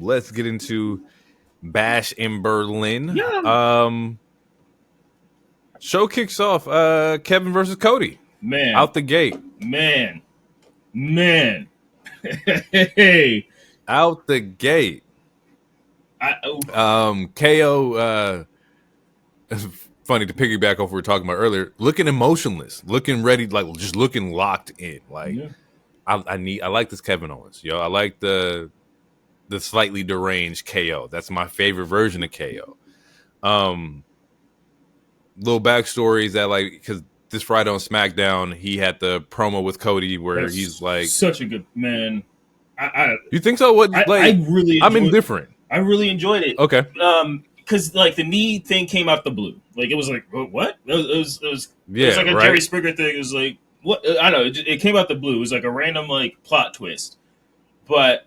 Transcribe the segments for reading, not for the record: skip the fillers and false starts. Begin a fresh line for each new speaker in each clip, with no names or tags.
let's get into Bash in Berlin.
Yeah.
Show kicks off. Kevin versus Cody.
Man.
Out the gate.
Man. Hey.
Out the gate. KO. It's funny to piggyback off what we were talking about earlier. Looking emotionless, looking ready, like just looking locked in. Like
yeah.
I like this Kevin Owens. Yo, I like the slightly deranged KO. That's my favorite version of KO. Little backstory is that like because this Friday on SmackDown he had the promo with Cody where he's like
such a good man.
You think so? What like
I really
I'm indifferent.
I really enjoyed it.
Okay.
Because like the knee thing came out the blue. Like it was like what? It was like a
right?
Jerry Springer thing. It was like what? I don't know. It came out the blue. It was like a random like plot twist. But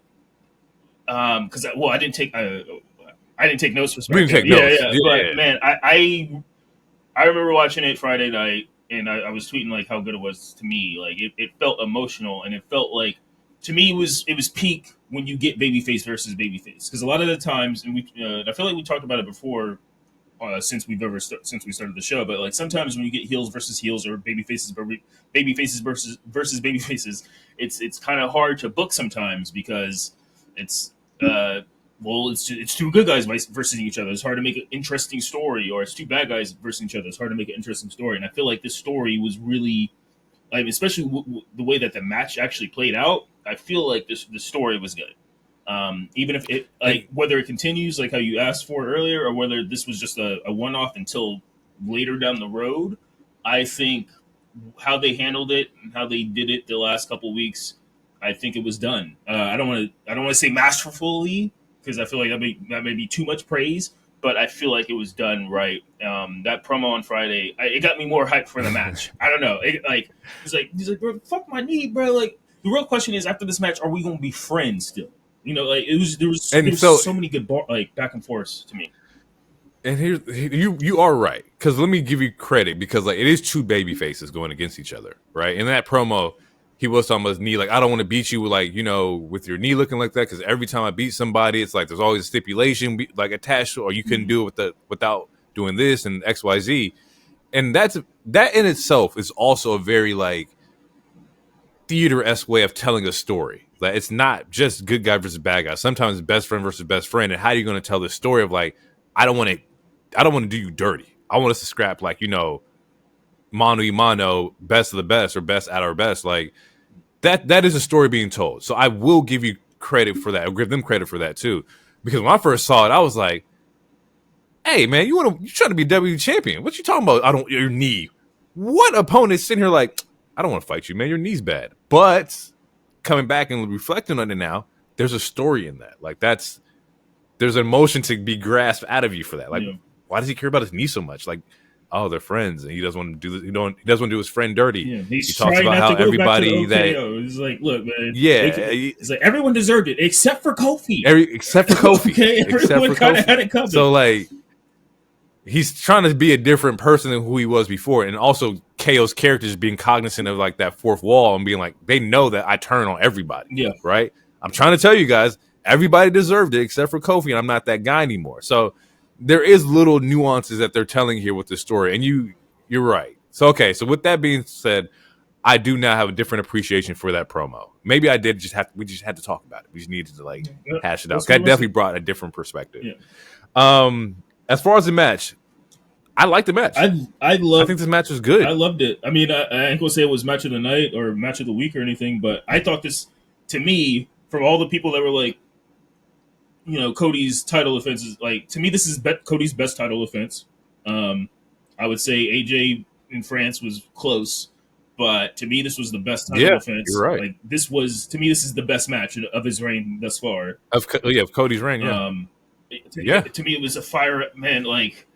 because I didn't take notes for SmackDown.
We didn't take notes.
Yeah. But man, I remember watching it Friday night, and I was tweeting like how good it was to me. Like it felt emotional, and it felt like to me it was peak when you get babyface versus babyface, because a lot of the times, and I feel like we talked about it before since we started the show, but like sometimes when you get heels versus heels or babyfaces versus babyfaces, it's kind of hard to book sometimes because it's it's two good guys versus each other. It's hard to make an interesting story, or it's two bad guys versus each other. It's hard to make an interesting story. And I feel like this story was really, especially the way that the match actually played out. I feel like the story was good. Even if it whether it continues like how you asked for earlier, or whether this was just a one-off until later down the road, I think how they handled it and how they did it the last couple weeks, I think it was done. I don't want to say masterfully, because I feel like that may be too much praise, but I feel like it was done right. That promo on Friday, it got me more hyped for the match. I don't know. He's like, bro, fuck my knee, bro. Like the real question is, after this match, are we going to be friends still? You know, like there was so many good back and forth to me.
And here's you are right, because let me give you credit, because like it is two baby faces going against each other, right? In that promo, he was talking about his knee, like I don't want to beat you with your knee looking like that, because every time I beat somebody, it's like there's always a stipulation like attached to, or you couldn't do it without doing this and XYZ, and that in itself is also a very like theater-esque way of telling a story. Like it's not just good guy versus bad guy. Sometimes best friend versus best friend. And how are you going to tell the story of like I don't want to do you dirty. I want us to scrap like mano y mano, best of the best, or best at our best. Like that is a story being told. So I will give you credit for that. I'll give them credit for that too. Because when I first saw it, I was like, "Hey man, you trying to be WWE champion? What you talking about? Your knee. What opponent's sitting here like I don't want to fight you, man. Your knee's bad." But coming back and reflecting on it now, there's a story in that. Like there's an emotion to be grasped out of you for that. Like, why does he care about his knee so much? Like, oh, they're friends, and he doesn't want to do this. He doesn't want to do his friend dirty.
Yeah,
he talks about how everybody
he's like, look, man.
Yeah,
he's like everyone deserved it except for Kofi.
Except for Kofi.
Okay, everyone kind of had it covered.
So like, he's trying to be a different person than who he was before, and also KO's characters being cognizant of like that fourth wall and being like, they know that I turn on everybody.
Yeah,
right. I'm trying to tell you guys, everybody deserved it except for Kofi, and I'm not that guy anymore. So there is little nuances that they're telling here with this story, and you're right. So okay, so with that being said, I do now have a different appreciation for that promo. Maybe we just had to talk about it. We just needed to like hash it out. That definitely brought a different perspective.
Yeah.
As far as the match, I like the match. I think this match was good.
I loved it. I mean, I ain't gonna say it was match of the night or match of the week or anything, but I thought this, to me, from all the people that were like, Cody's title defense is like, to me, this is Cody's best title defense. I would say AJ in France was close, but to me, this was the best title defense.
You're right.
Like this is the best match of his reign thus far.
Of Cody's reign. Yeah.
To me, it was a fire, man. Like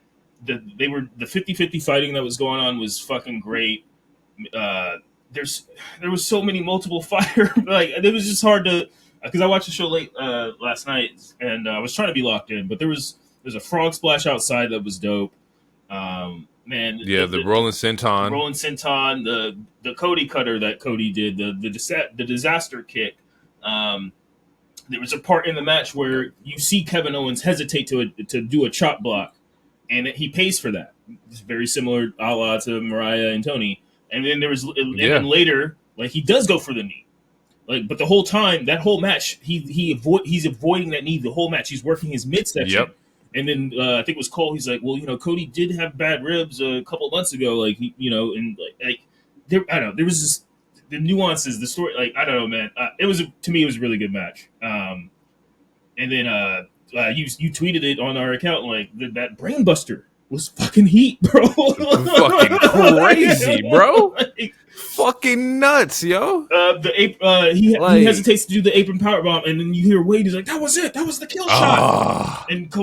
the 50-50 fighting that was going on was fucking great. There was so many multiple fire. Like it was just hard to, because I watched the show late last night and I was trying to be locked in, but there's a frog splash outside that was dope. Man,
the Rolling
Senton, the Cody cutter that Cody did, the disaster kick. there was a part in the match where you see Kevin Owens hesitate to do a chop block, and he pays for that. It's very similar a la to Mariah and Tony. And then and then later, like he does go for the knee, like, but the whole time, that whole match, he's avoiding that knee the whole match. He's working his midsection.
Yep.
And then I think it was Cole. He's like, well, Cody did have bad ribs a couple of months ago, like and like there, I don't know, there was just the nuances, the story, like I don't know, man. To me, it was a really good match. And then you tweeted it on our account, like that brainbuster was fucking heat, bro.
Fucking crazy, bro. Like, fucking nuts, yo.
He hesitates to do the apron powerbomb, and then you hear Wade. He's like, "That was it. That was the kill shot." And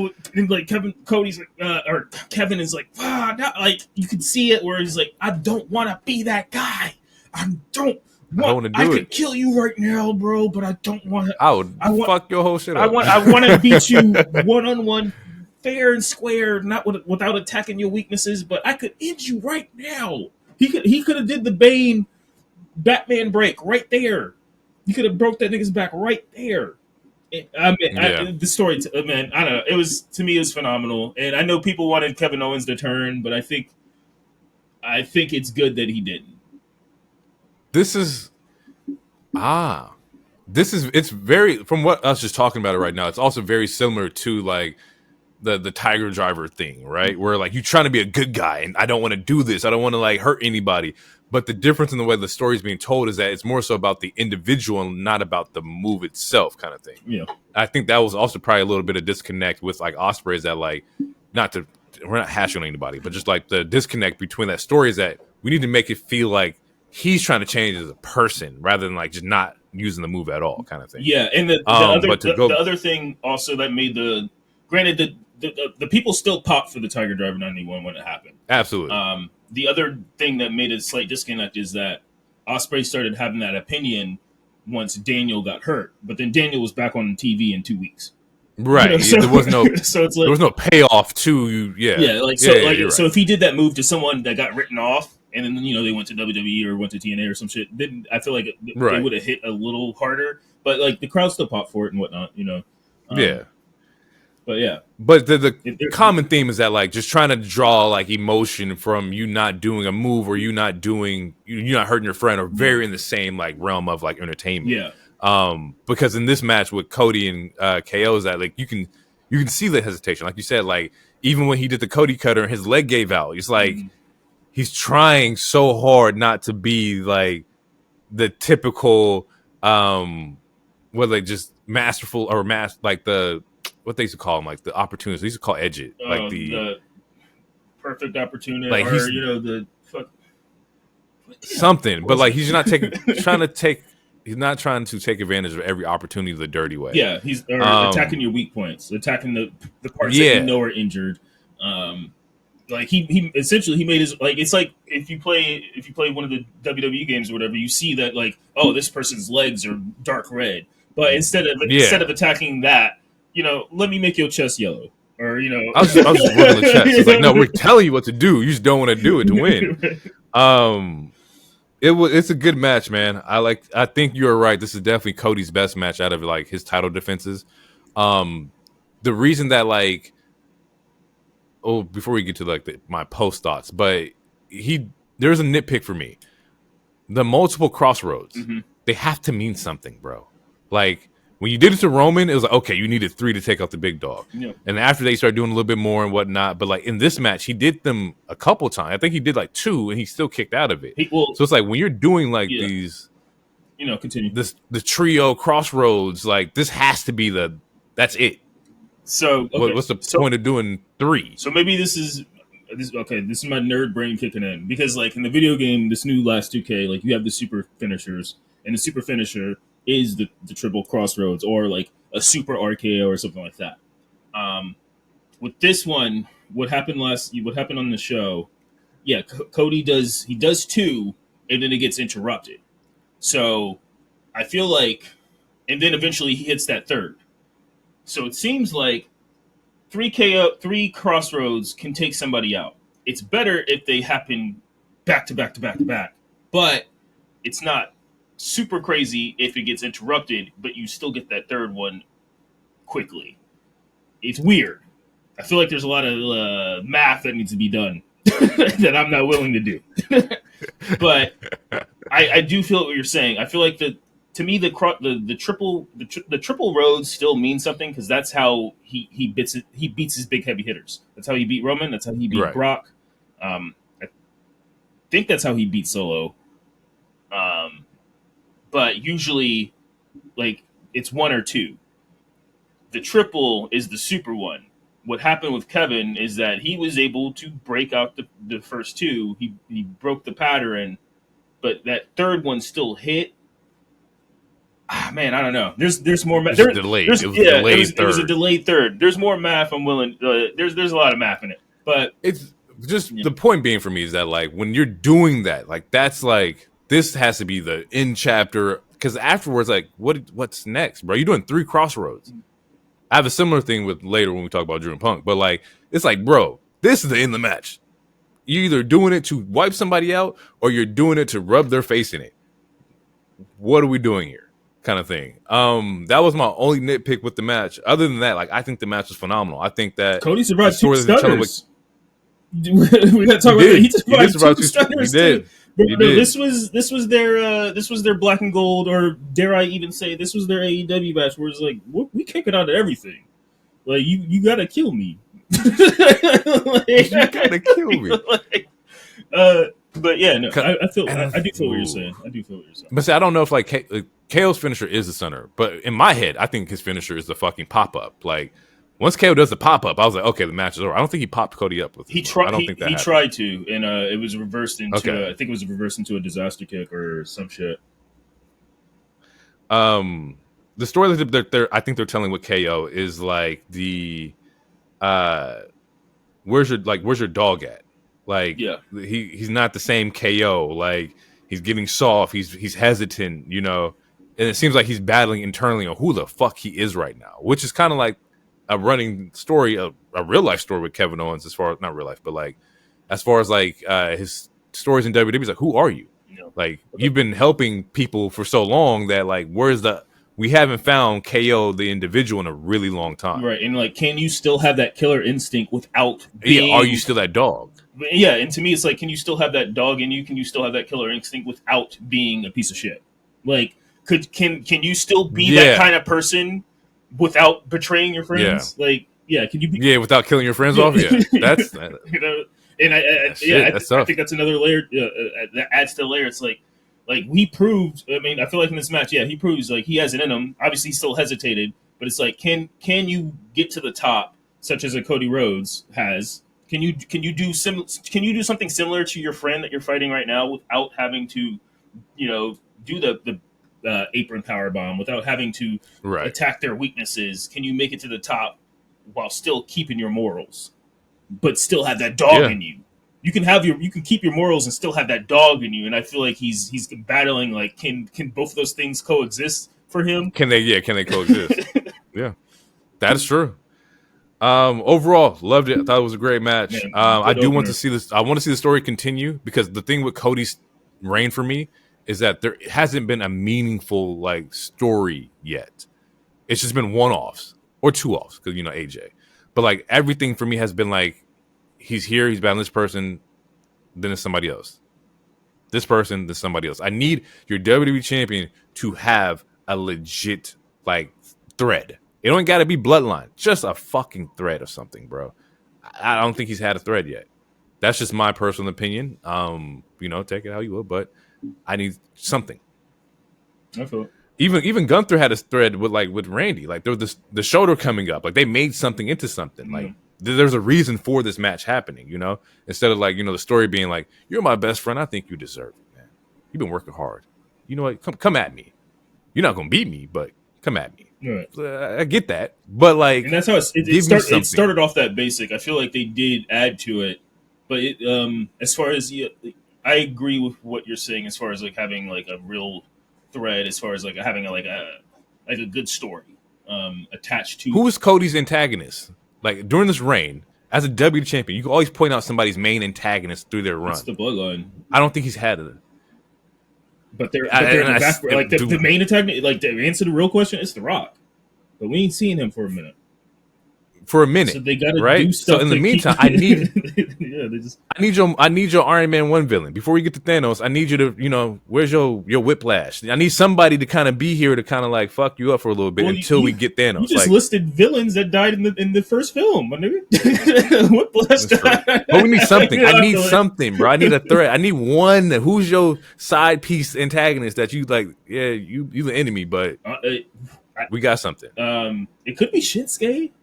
like Cody's like, or Kevin is like, like you could see it where he's like, "I don't want to be that guy. I could kill you right now, bro, but I don't want to.
I would fuck your whole shit up.
I want to beat you 1-on-1, fair and square, not without attacking your weaknesses. But I could end you right now." He could have did the Bane Batman break right there. He could have broke that nigga's back right there. The story, man, I don't know. To me, it was phenomenal. And I know people wanted Kevin Owens to turn, but I think it's good that he didn't.
It's very, from what I was just talking about it right now, it's also very similar to like the Tiger Driver thing, right? Where like you're trying to be a good guy and I don't want to do this. I don't want to like hurt anybody. But the difference in the way the story is being told is that it's more so about the individual and not about the move itself, kind of thing.
Yeah.
I think that was also probably a little bit of disconnect with like Ospreay, is that like, we're not hashing on anybody, but just like the disconnect between that story is that we need to make it feel like he's trying to change as a person rather than like just not using the move at all, kind of thing.
Yeah. And the other thing also that made granted, the people still popped for the Tiger Driver 91 when it happened.
Absolutely.
The other thing that made a slight disconnect is that Ospreay started having that opinion once Daniel got hurt, but then Daniel was back on TV in 2 weeks.
Right.
So,
there was no
so it's like,
there was no payoff to you. Yeah.
Yeah. Like so. Right. So if he did that move to someone that got written off, and then they went to WWE or went to TNA or some shit, then I feel like they would have hit a little harder. But like the crowd still popped for it and whatnot.
Yeah.
But yeah.
But the common theme is that like just trying to draw like emotion from you not doing a move or you're not hurting your friend, or very in the same like realm of like entertainment.
Yeah.
Because in this match with Cody and KO, is that like you can see the hesitation, like you said, like even when he did the Cody cutter and his leg gave out, it's like he's trying so hard not to be like the typical just masterful or like the what they used to call him, like the opportunist. They used to call Edge it, like the
perfect opportunity,
like
or the fuck
something. But like he's not He's not trying to take advantage of every opportunity the dirty way.
Yeah, he's attacking your weak points, attacking the parts that you know are injured. Like he essentially he made his, like, it's like if you play one of the WWE games or whatever, you see that like, oh, this person's legs are dark red, but instead of attacking that, let me make your chest yellow, or I was just working the chest.
It's like, no, we're telling you what to do. You just don't want to do it to win. It's a good match, man. I think you're right. This is definitely Cody's best match out of like his title defenses. The reason that like, before we get to like my post thoughts, but there's a nitpick for me. The multiple crossroads, they have to mean something, bro. Like when you did it to Roman, it was like, okay, you needed 3 to take out the big dog. Yeah. And after they started doing a little bit more and whatnot, but like in this match, he did them a couple times. I think he did like 2 and he still kicked out of it. So it's like when you're doing like these,
continue
the trio crossroads, like this has to be that's it.
So
what's the point of doing 3?
So maybe this is my nerd brain kicking in, because like in the video game, this new last 2K, like you have the super finishers, and the super finisher is the triple crossroads, or like a super RKO or something like that. With this one, what happened on the show? Yeah, Cody does 2, and then it gets interrupted. So I feel like, and then eventually he hits that 3rd. So it seems like 3 crossroads can take somebody out. It's better if they happen back to back to back to back, but it's not super crazy if it gets interrupted, but you still get that third one quickly. It's weird. I feel like there's a lot of math that needs to be done that I'm not willing to do. But I do feel what you're saying. I feel like to me the triple Rhodes still means something because that's how he beats his big heavy hitters. That's how he beat Roman. That's how he beat Brock. I think that's how he beat Solo. But usually, like, it's one or two. The triple is the super one. What happened with Kevin is that he was able to break out the first two. He broke the pattern, but that third one still hit. Man, I don't know. There's more math.
Delayed.
It was a delayed third. There's more math. I'm willing. There's a lot of math in it, but
it's just the point being for me is that like when you're doing that, like that's like this has to be the end chapter because afterwards, like what's next, bro? You're doing 3 crossroads. I have a similar thing with later when we talk about Drew and Punk, but like it's like, bro, this is the end of the match. You're either doing it to wipe somebody out or you're doing it to rub their face in it. What are we doing here? Kind of thing. That was my only nitpick with the match. Other than that, like I think the match was phenomenal. I think that
Cody survived 2 stunners. We got to talk about that. He survived 2 stunners too. This was their black and gold, or dare I even say, this was their AEW match where it's like we kick it out of everything. Like you gotta kill me.
You gotta kill me.
But yeah, no, I do feel what you're saying.
But see, I don't know if like KO's finisher is the center, but in my head, I think his finisher is the fucking pop up. Like once KO does the pop up, I was like, okay, the match is over. I don't think he popped Cody up with.
He tried. He tried to, and it was reversed into. I think it was reversed into a disaster kick or some shit.
The story that I think they're telling with KO is like the, where's your dog at? Like, yeah, he's not the same KO. Like he's getting soft. He's hesitant, you know, and it seems like he's battling internally on who the fuck he is right now, which is kind of like a running story, a real life story with Kevin Owens, as far as not real life, but like as far as like his stories in WWE. He's like, who are you? Like you've been helping people for so long that like we haven't found KO the individual in a really long time,
right? And like, can you still have that killer instinct without being?
Yeah, are you still that dog?
Yeah, and to me, it's like, can you still have that dog in you? Can you still have that killer instinct without being a piece of shit? Like, can you still be that kind of person without betraying your friends? Yeah. Like, yeah, can you be
without killing your friends off? Yeah, that's
you know. And I think that's another layer that adds to the layer. It's like we proved. I mean, I feel like in this match, he proves like he has it in him. Obviously, he still hesitated, but it's like, can you get to the top, such as a Cody Rhodes has? Can you do something similar to your friend that you're fighting right now without having to, do the apron power bomb, without having to attack their weaknesses? Can you make it to the top while still keeping your morals, but still have that dog in you? You can keep your morals and still have that dog in you. And I feel like he's battling like, can both of those things coexist for him?
Can they coexist? Yeah, that's true. Overall, loved it. I thought it was a great match. Man, I do want to see this. I want to see the story continue, because the thing with Cody's reign for me is that there hasn't been a meaningful like story yet. It's just been one-offs or two-offs because AJ. But like everything for me has been like, he's here, he's battling this person, then it's somebody else. This person, then somebody else. I need your WWE champion to have a legit like thread. It don't got to be bloodline, just a fucking thread or something, bro. I don't think he's had a thread yet. That's just my personal opinion. Take it how you will, but I need something.
I feel it.
Even Gunther had a thread with Randy. Like there was the shoulder coming up. Like they made something into something. Mm-hmm. Like there's a reason for this match happening. Instead of like the story being like, you're my best friend. I think you deserve it, man. You've been working hard. You know what? Come at me. You're not gonna beat me, but come at me.
Right.
I get that, but like,
and that's how it started off that basic. I feel like they did add to it, but as far as I agree with what you're saying as far as like having like a real thread, as far as like having a good story attached to.
Who was Cody's antagonist? Like during this reign as a W champion, you can always point out somebody's main antagonist through their run.
It's the bloodline.
I don't think he's had it.
but they're in the back. Like the
dude,
main attack, like to answer the real question, it's The Rock, but we ain't seen him for a minute. So they got to
right?
do stuff.
So in the meantime, I need your Iron Man 1 villain. Before we get to Thanos, I need you to, where's your Whiplash? I need somebody to kind of be here to kind of like fuck you up for a little bit until we get Thanos.
You just listed villains that died in the first film, my nigga. Whiplash died.
But we need something. I need something, bro. I need a threat. I need one. Who's your side piece antagonist that you like? Yeah, you the enemy, but we got something.
It could be Shinsuke.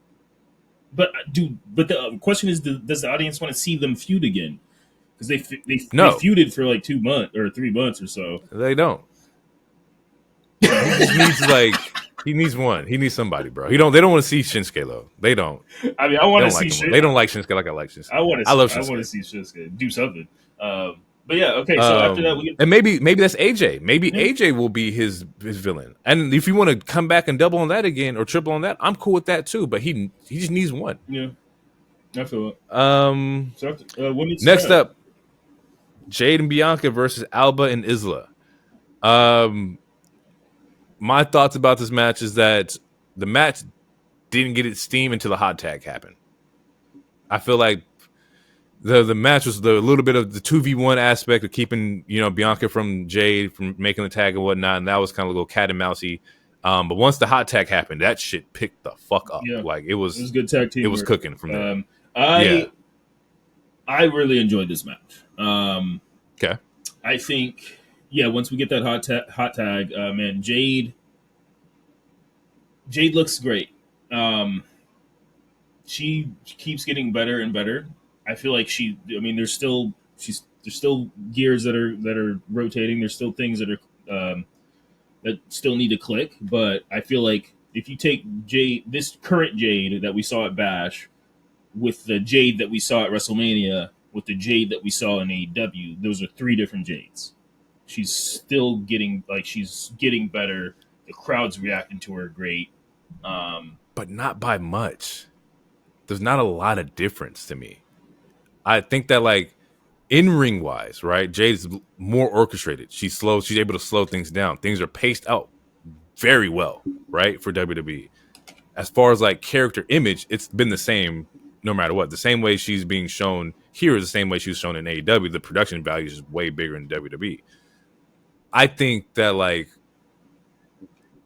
But the question is, does the audience want to see them feud again? Because they feuded for like 2 months or 3 months or so.
They don't. He just needs he needs one. He needs somebody, bro. They don't want to see Shinsuke though. They don't.
I mean, I want to see Shinsuke.
They don't like Shinsuke like I like Shinsuke.
I want to see Shinsuke do something. But yeah, okay. So after that, we get
and maybe that's AJ. Maybe AJ will be his villain. And if you want to come back and double on that again or triple on that, I'm cool with that too. But he just needs one.
Yeah, I feel it.
So after, next up, Jade and Bianca versus Alba and Isla. My thoughts about this match is that the match didn't get its steam until the hot tag happened. I feel like the match was a little bit of the 2v1 aspect of keeping Bianca from Jade from making the tag and whatnot, and that was kind of a little cat and mousey. But once the hot tag happened, that shit picked the fuck up. Yeah. Like it was
good tag team.
It was cooking from there.
I really enjoyed this match.
Okay,
I think once we get that hot tag, man, Jade looks great. She keeps getting better and better. I feel like there's still gears that are rotating. There's still things that are that still need to click. But I feel like if you take this current Jade that we saw at Bash, with the Jade that we saw at WrestleMania, with the Jade that we saw in AEW, those are 3 different Jades. She's still getting better. The crowd's reacting to her great,
but not by much. There's not a lot of difference to me. I think that in ring wise, right? Jade's more orchestrated. She's slow. She's able to slow things down. Things are paced out very well, right? For WWE. As far as character image, it's been the same no matter what. The same way she's being shown here is the same way she was shown in AEW. The production value is way bigger in WWE. I think that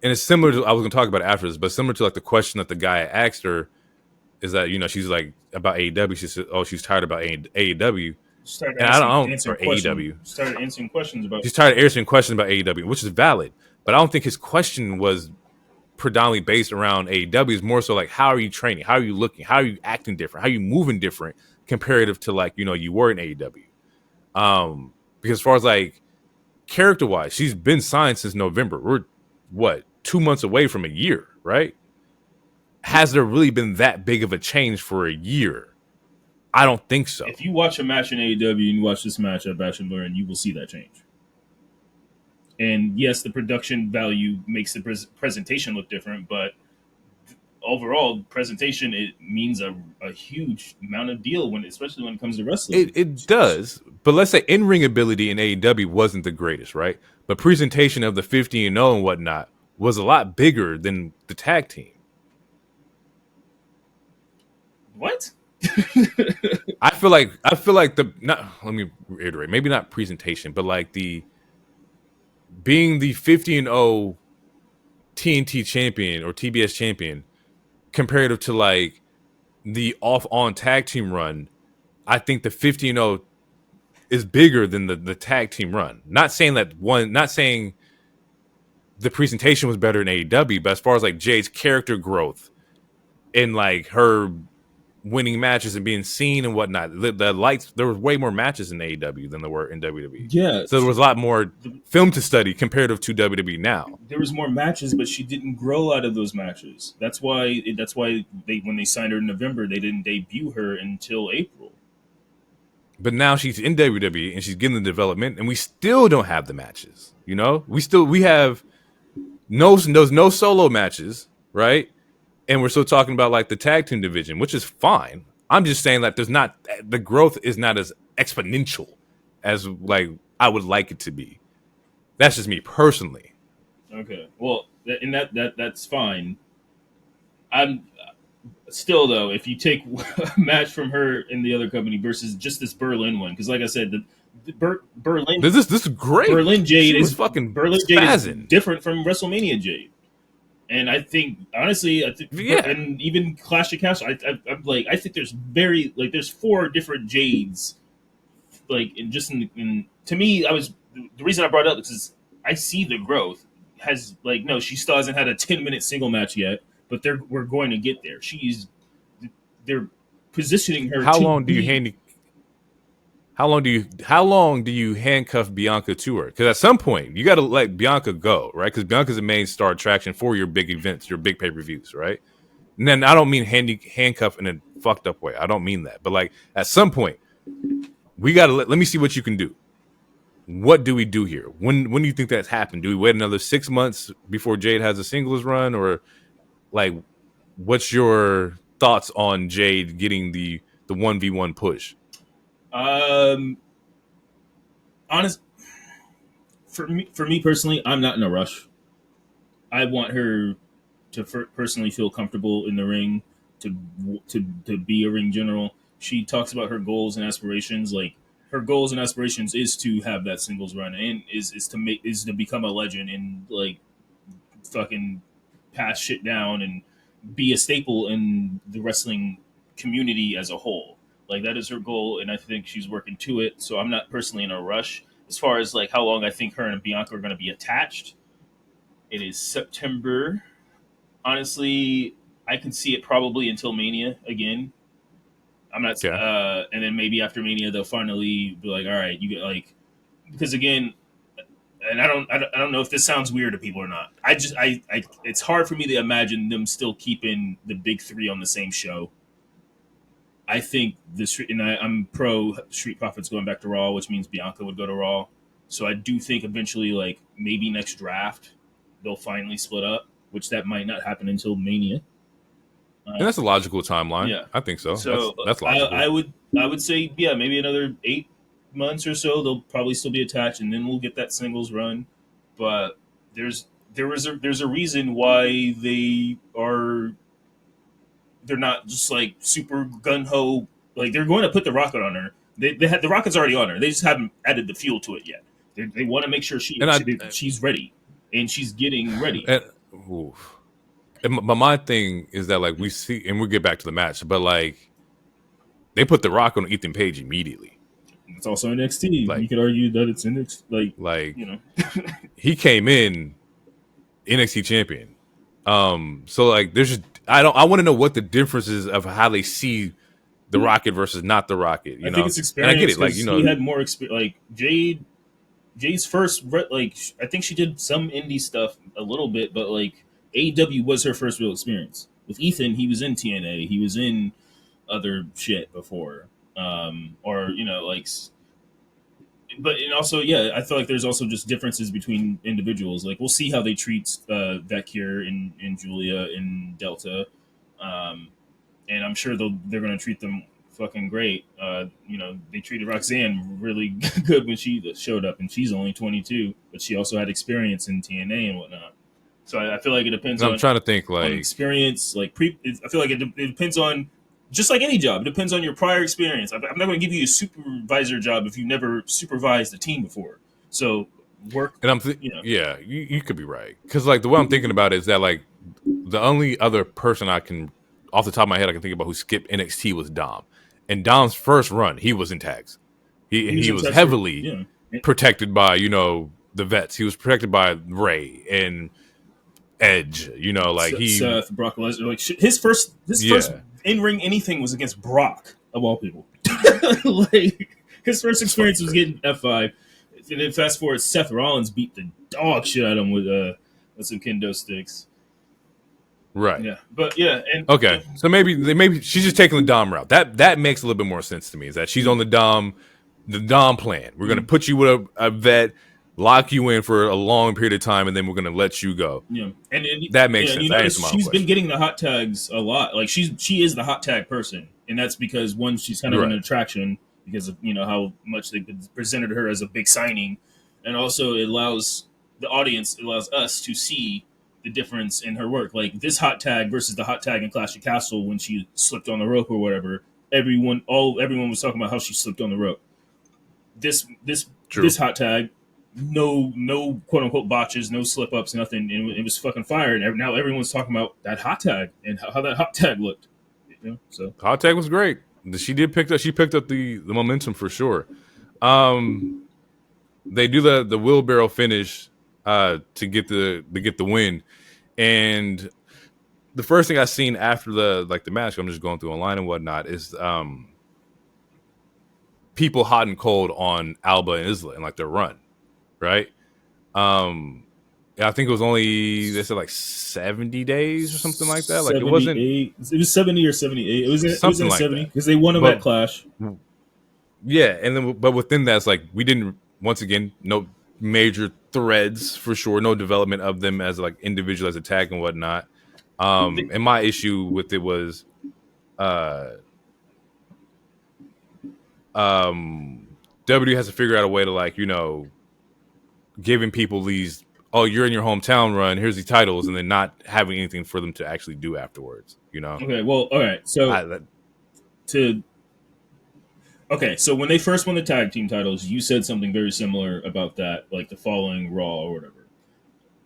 and it's similar to, I was going to talk about it after this, but similar to the question that the guy asked her is that, she's about AEW. She said, oh, she's tired about AEW.
Started answering questions about.
She's tired of answering questions about AEW, which is valid. But I don't think his question was predominantly based around AEW. It's more so how are you training? How are you looking? How are you acting different? How are you moving different comparative to you were in AEW? Because as far as character wise, she's been signed since November. We're 2 months away from a year, right? Has there really been that big of a change for a year? I don't think so.
If you watch a match in AEW and you watch this match at Bash and Learn, you will see that change. And yes, the production value makes the presentation look different, but overall, presentation, it means a huge amount of deal especially when it comes to wrestling.
It does, but let's say in-ring ability in AEW wasn't the greatest, right? But presentation of the 50-0 and whatnot was a lot bigger than the tag team.
What?
I feel like let me reiterate, maybe not presentation, but the being the 50-0 TNT champion or TBS champion comparative to the off-on tag team run. I think the 50-0 is bigger than the tag team run. Not saying the presentation was better in AEW, but as far as Jade's character growth and her winning matches and being seen and whatnot, the lights, there was way more matches in AEW than there were in WWE.
Yeah.
So there was a lot more film to study comparative to WWE now.
There was more matches, but she didn't grow out of those matches. That's why when they signed her in November, they didn't debut her until April.
But now she's in WWE and she's getting the development, and we still don't have the matches. We have no solo matches, right? And we're still talking about the tag team division, which is fine. I'm just saying that the growth is not as exponential as I would like it to be. That's just me personally.
Okay. Well, and that's fine. I'm still though, if you take a match from her in the other company versus just this Berlin one, because like I said, Berlin
This is great.
Berlin Jade
She was
is
fucking
Berlin Jade is
spazzing.
different from WrestleMania Jade. And I think, honestly, and even Clash of Castle, I'm like, I think there's 4 different Jades, like, to me, the reason I brought it up is because I see the growth. Has like, no, she still hasn't had a 10-minute single match yet, but we're going to get there. They're positioning her
How
to
long do you
be.
how long do you handcuff Bianca to her? Because at some point you got to let Bianca go, right? Because Bianca's the main star attraction for your big events, your big pay-per-views, right? And then I don't mean handcuff in a fucked up way. I don't mean that, but like at some point we got to let me see what you can do. What do we do here? When do you think that's happened? Do we wait another 6 months before Jade has a singles run, or like what's your thoughts on Jade getting the 1v1 push?
Honest for me personally, I'm not in a rush. I want her to personally feel comfortable in the ring, to to be a ring general. She talks about her goals and aspirations. Like, her goals and aspirations is to have that singles run, and is to become a legend, and like fucking pass shit down and be a staple in the wrestling community as a whole. Like, that is her goal, and I think she's working to it. So I'm not personally in a rush as far as like how long I think her and Bianca are going to be attached. It is September. Honestly, I can see it probably until Mania again. I'm not,
Yeah.
and then maybe after Mania they'll finally be like, all right, you get like, because again, and I don't know if this sounds weird to people or not. It's hard for me to imagine them still keeping the big 3 on the same show. I think I'm pro Street Profits going back to Raw, which means Bianca would go to Raw. So I do think eventually, like maybe next draft, they'll finally split up, which that might not happen until Mania.
And that's a logical timeline.
Yeah,
I think so.
so
That's logical.
I would say, yeah, maybe another 8 months or so they'll probably still be attached, and then we'll get that singles run. But there's a reason why they're not just like super gun ho. Like, they're going to put the rocket on her. They had the rocket's already on her. They just haven't added the fuel to it yet. They want to make sure she's ready, and she's getting ready.
Oof. But my thing is that like we see, and we'll get back to the match, but like they put the rock on Ethan Page immediately.
It's also NXT.
Like,
you could argue that it's NXT.
Like
you know,
he came in NXT champion. So like there's just I want to know what the difference is of how they see the Rocket versus not the Rocket.
I think it's experience.
And I get it. Like, you know,
he had more experience. Like Jade's first, like I think she did some indie stuff a little bit, but like AEW was her first real experience. With Ethan, he was in TNA, he was in other shit before, or like. But and also, yeah, I feel like there's also just differences between individuals. Like, we'll see how they treat Vecchir and Julia in Delta, and I'm sure they're going to treat them fucking great. They treated Roxanne really good when she showed up, and she's only 22, but she also had experience in TNA and whatnot. So I feel like it depends.
I'm trying to think like
experience. Like I feel like it depends on. Just like any job, it depends on your prior experience. I'm not going to give you a supervisor job if you never supervised a team before. So work,
and yeah, you could be right, because like the way I'm thinking about it is that like the only other person I can off the top of my head I can think about who skipped NXT was Dom, and Dom's first run he was in tags. He was heavily protected by the vets. He was protected by Ray and Edge. Like
Seth, Brock Lesnar. Like his first in-ring anything was against Brock, of all people. Like, his first experience was getting F5. And then fast forward, Seth Rollins beat the dog shit out of him with some kendo sticks.
Right.
Yeah. But yeah. And
okay. So maybe she's just taking the Dom route. That makes a little bit more sense to me. Is that she's on the Dom plan. We're gonna put you with a vet, lock you in for a long period of time, and then we're gonna let you go.
Yeah, and
that makes sense.
She's been getting the hot tags a lot. Like, she is the hot tag person, and that's because, one, she's kind of an attraction because of how much they presented her as a big signing, and also it allows the audience, it allows us to see the difference in her work. Like this hot tag versus the hot tag in Clash of Castle when she slipped on the rope or whatever. Everyone was talking about how she slipped on the rope. This hot tag, no quote unquote botches, no slip ups, nothing. And it was fucking fire. And now everyone's talking about that hot tag and how that hot tag looked. You know, so
hot tag was great. She picked up the momentum for sure. They do the wheelbarrow finish to get the win, and the first thing I seen after the match, I'm just going through online and whatnot, is people hot and cold on Alba and Isla and like their run, right? I think it was only, they said like 70 days or something like that. Like it wasn't.
It was 70 or 78. It was in
like
70 because they won them at Clash.
Yeah, and then but within that, it's like we didn't, once again, no major threads for sure, no development of them as like individual as a tag and whatnot. And my issue with it was W has to figure out a way to, like, you know, giving people these, oh, you're in your hometown run, here's the titles, and then not having anything for them to actually do afterwards, you know?
Okay, well, all right. So so when they first won the tag team titles, you said something very similar about that, like the following Raw or whatever.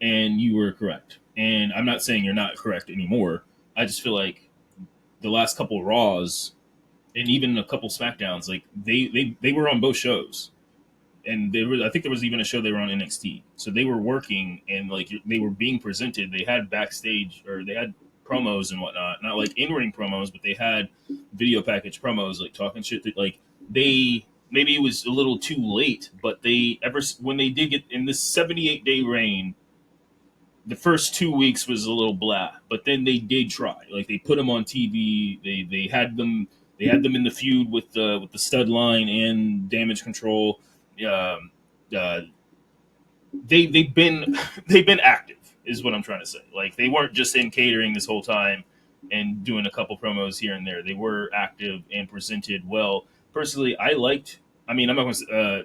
And you were correct. And I'm not saying you're not correct anymore. I just feel like the last couple Raws and even a couple SmackDowns, like they were on both shows. And I think there was even a show they were on NXT. So they were working and like they were being presented. They had backstage, or they had promos and whatnot, not like in-ring promos, but they had video package promos, like talking shit that, like, maybe it was a little too late, but when they did get in this 78-day reign, the first 2 weeks was a little blah, but then they did try. Like they put them on TV. They had them in the feud with the stud line and Damage Control. They've been active, is what I'm trying to say. Like they weren't just in catering this whole time and doing a couple promos here and there. They were active and presented well. Personally, I'm not going to.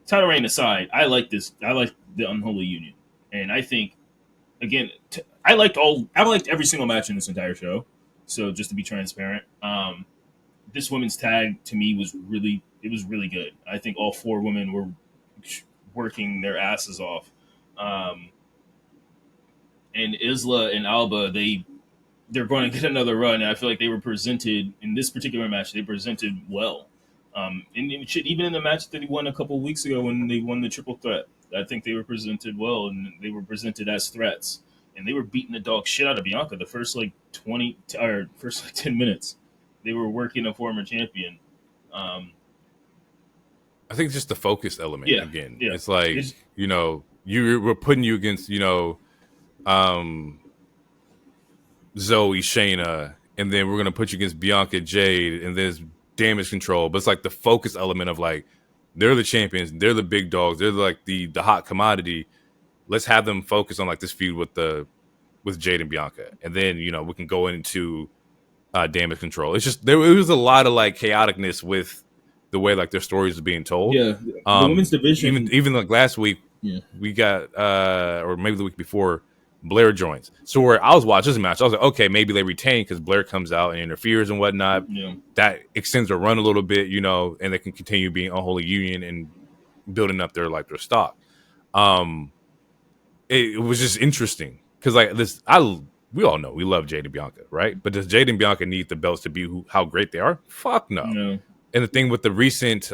Title reign aside, I like the Unholy Union, and I think, again, I liked every single match in this entire show. So just to be transparent, this women's tag to me was really good. I think all four women were working their asses off, and Isla and Alba, they're going to get another run. And I feel like they were presented in this particular match. They presented well, and even in the match that he won a couple of weeks ago when they won the triple threat, I think they were presented well, and they were presented as threats. And they were beating the dog shit out of Bianca the first 10 minutes. They were working a former champion.
I think it's just the focus element again.
Yeah.
It's like, you know, we're putting you against, you know, Zoe, Shayna, and then we're gonna put you against Bianca, Jade, and there's Damage Control. But it's like the focus element of, like, they're the champions, they're the big dogs, they're like the hot commodity. Let's have them focus on like this feud with Jade and Bianca, and then, you know, we can go into Damage Control. It's just it was a lot of like chaoticness with the way like their stories are being told.
Yeah, the women's division.
Even like last week, we got or maybe the week before, Blair joins. So where I was watching this match, I was like, okay, maybe they retain because Blair comes out and interferes and whatnot.
Yeah.
That extends their run a little bit, you know, and they can continue being Unholy Union and building up their stock. It was just interesting because, like, we all know we love Jade and Bianca, right? But does Jade and Bianca need the belts to be how great they are? Fuck no.
No.
And the thing with the recent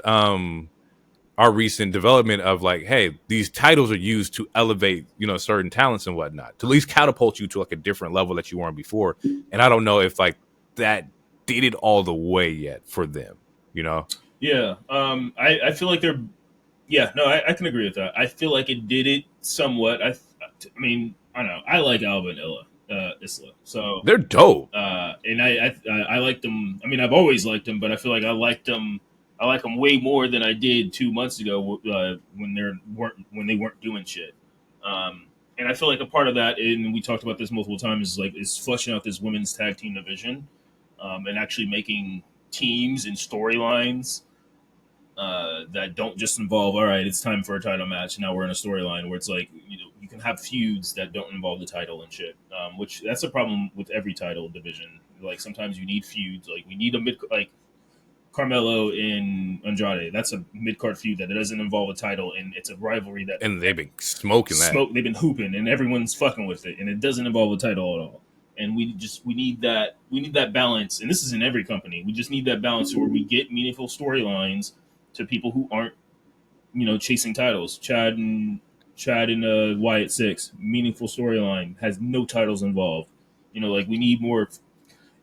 our recent development of, like, hey, these titles are used to elevate, you know, certain talents and whatnot, to at least catapult you to like a different level that you weren't before. And I don't know if like that did it all the way yet for them, you know?
Yeah. I feel like they're. Yeah. No, I can agree with that. I feel like it did it somewhat. I mean, I don't know. I like Alba and Isla, so
they're dope.
And I like them. I mean, I've always liked them, but I feel like I like them way more than I did 2 months ago when they weren't doing shit. And I feel like a part of that, and we talked about this multiple times, is fleshing out this women's tag team division, and actually making teams and storylines that don't just involve, all right, it's time for a title match. Now we're in a storyline where it's like, you can have feuds that don't involve the title and shit. Which that's a problem with every title division. Like sometimes you need feuds. Like we need a mid, like Carmelo in Andrade. That's a mid card feud that doesn't involve a title, and it's a rivalry that
and they've been smoking that.
They've been hooping, and everyone's fucking with it, and it doesn't involve a title at all. And we need that balance, and this is in every company. We just need that balance where we get meaningful storylines to people who aren't, chasing titles. Chad and Wyatt 6, meaningful storyline, has no titles involved. Like we need more,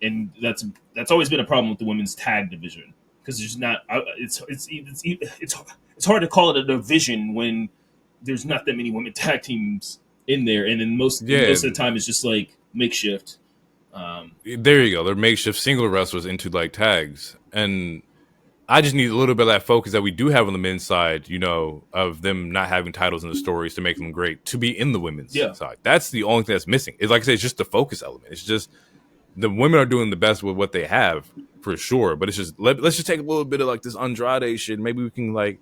and that's always been a problem with the women's tag division because there's not. It's hard to call it a division when there's not that many women tag teams in there, and then most of the time it's just like makeshift.
There you go. They're makeshift single wrestlers into like tags, and I just need a little bit of that focus that we do have on the men's side, of them not having titles in the stories to make them great, to be in the women's side. That's the only thing that's missing. It's like I say, it's just the focus element. It's just the women are doing the best with what they have for sure, but it's just let's just take a little bit of like this Andrade shit. Maybe we can like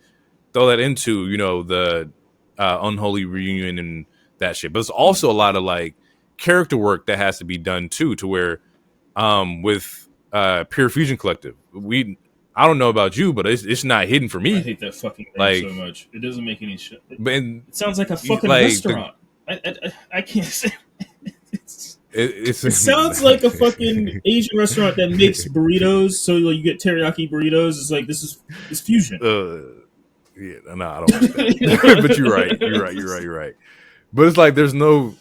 throw that into the Unholy reunion and that shit. But it's also a lot of like character work that has to be done too, to where with Pure Fusion Collective, I don't know about you, but it's not hidden for me.
I hate that fucking name so much. It doesn't make any shit. It sounds like a fucking
like
restaurant. I can't say. It sounds like a fucking Asian restaurant that makes burritos. So you get teriyaki burritos. It's like this is fusion.
Yeah, no, I don't like that. But you're right. But it's like there's no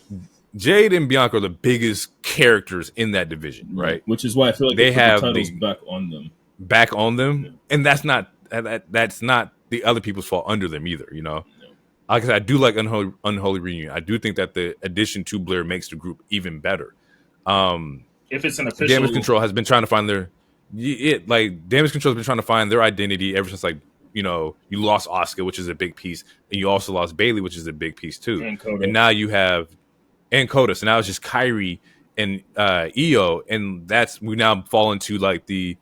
Jade and Bianca are the biggest characters in that division, right?
Which is why I feel like they have the titles back on them.
Yeah. And that's not the other people's fault under them either, No. Like I said, I do like Unholy Reunion. I do think that the addition to Blair makes the group even better.
If it's an official,
Damage Control has been trying to find Damage Control has been trying to find their identity ever since you lost Asuka, which is a big piece, and you also lost Bayley, which is a big piece too. And now you have Coda. So now it's just Kyrie and Io, and we now fall into like the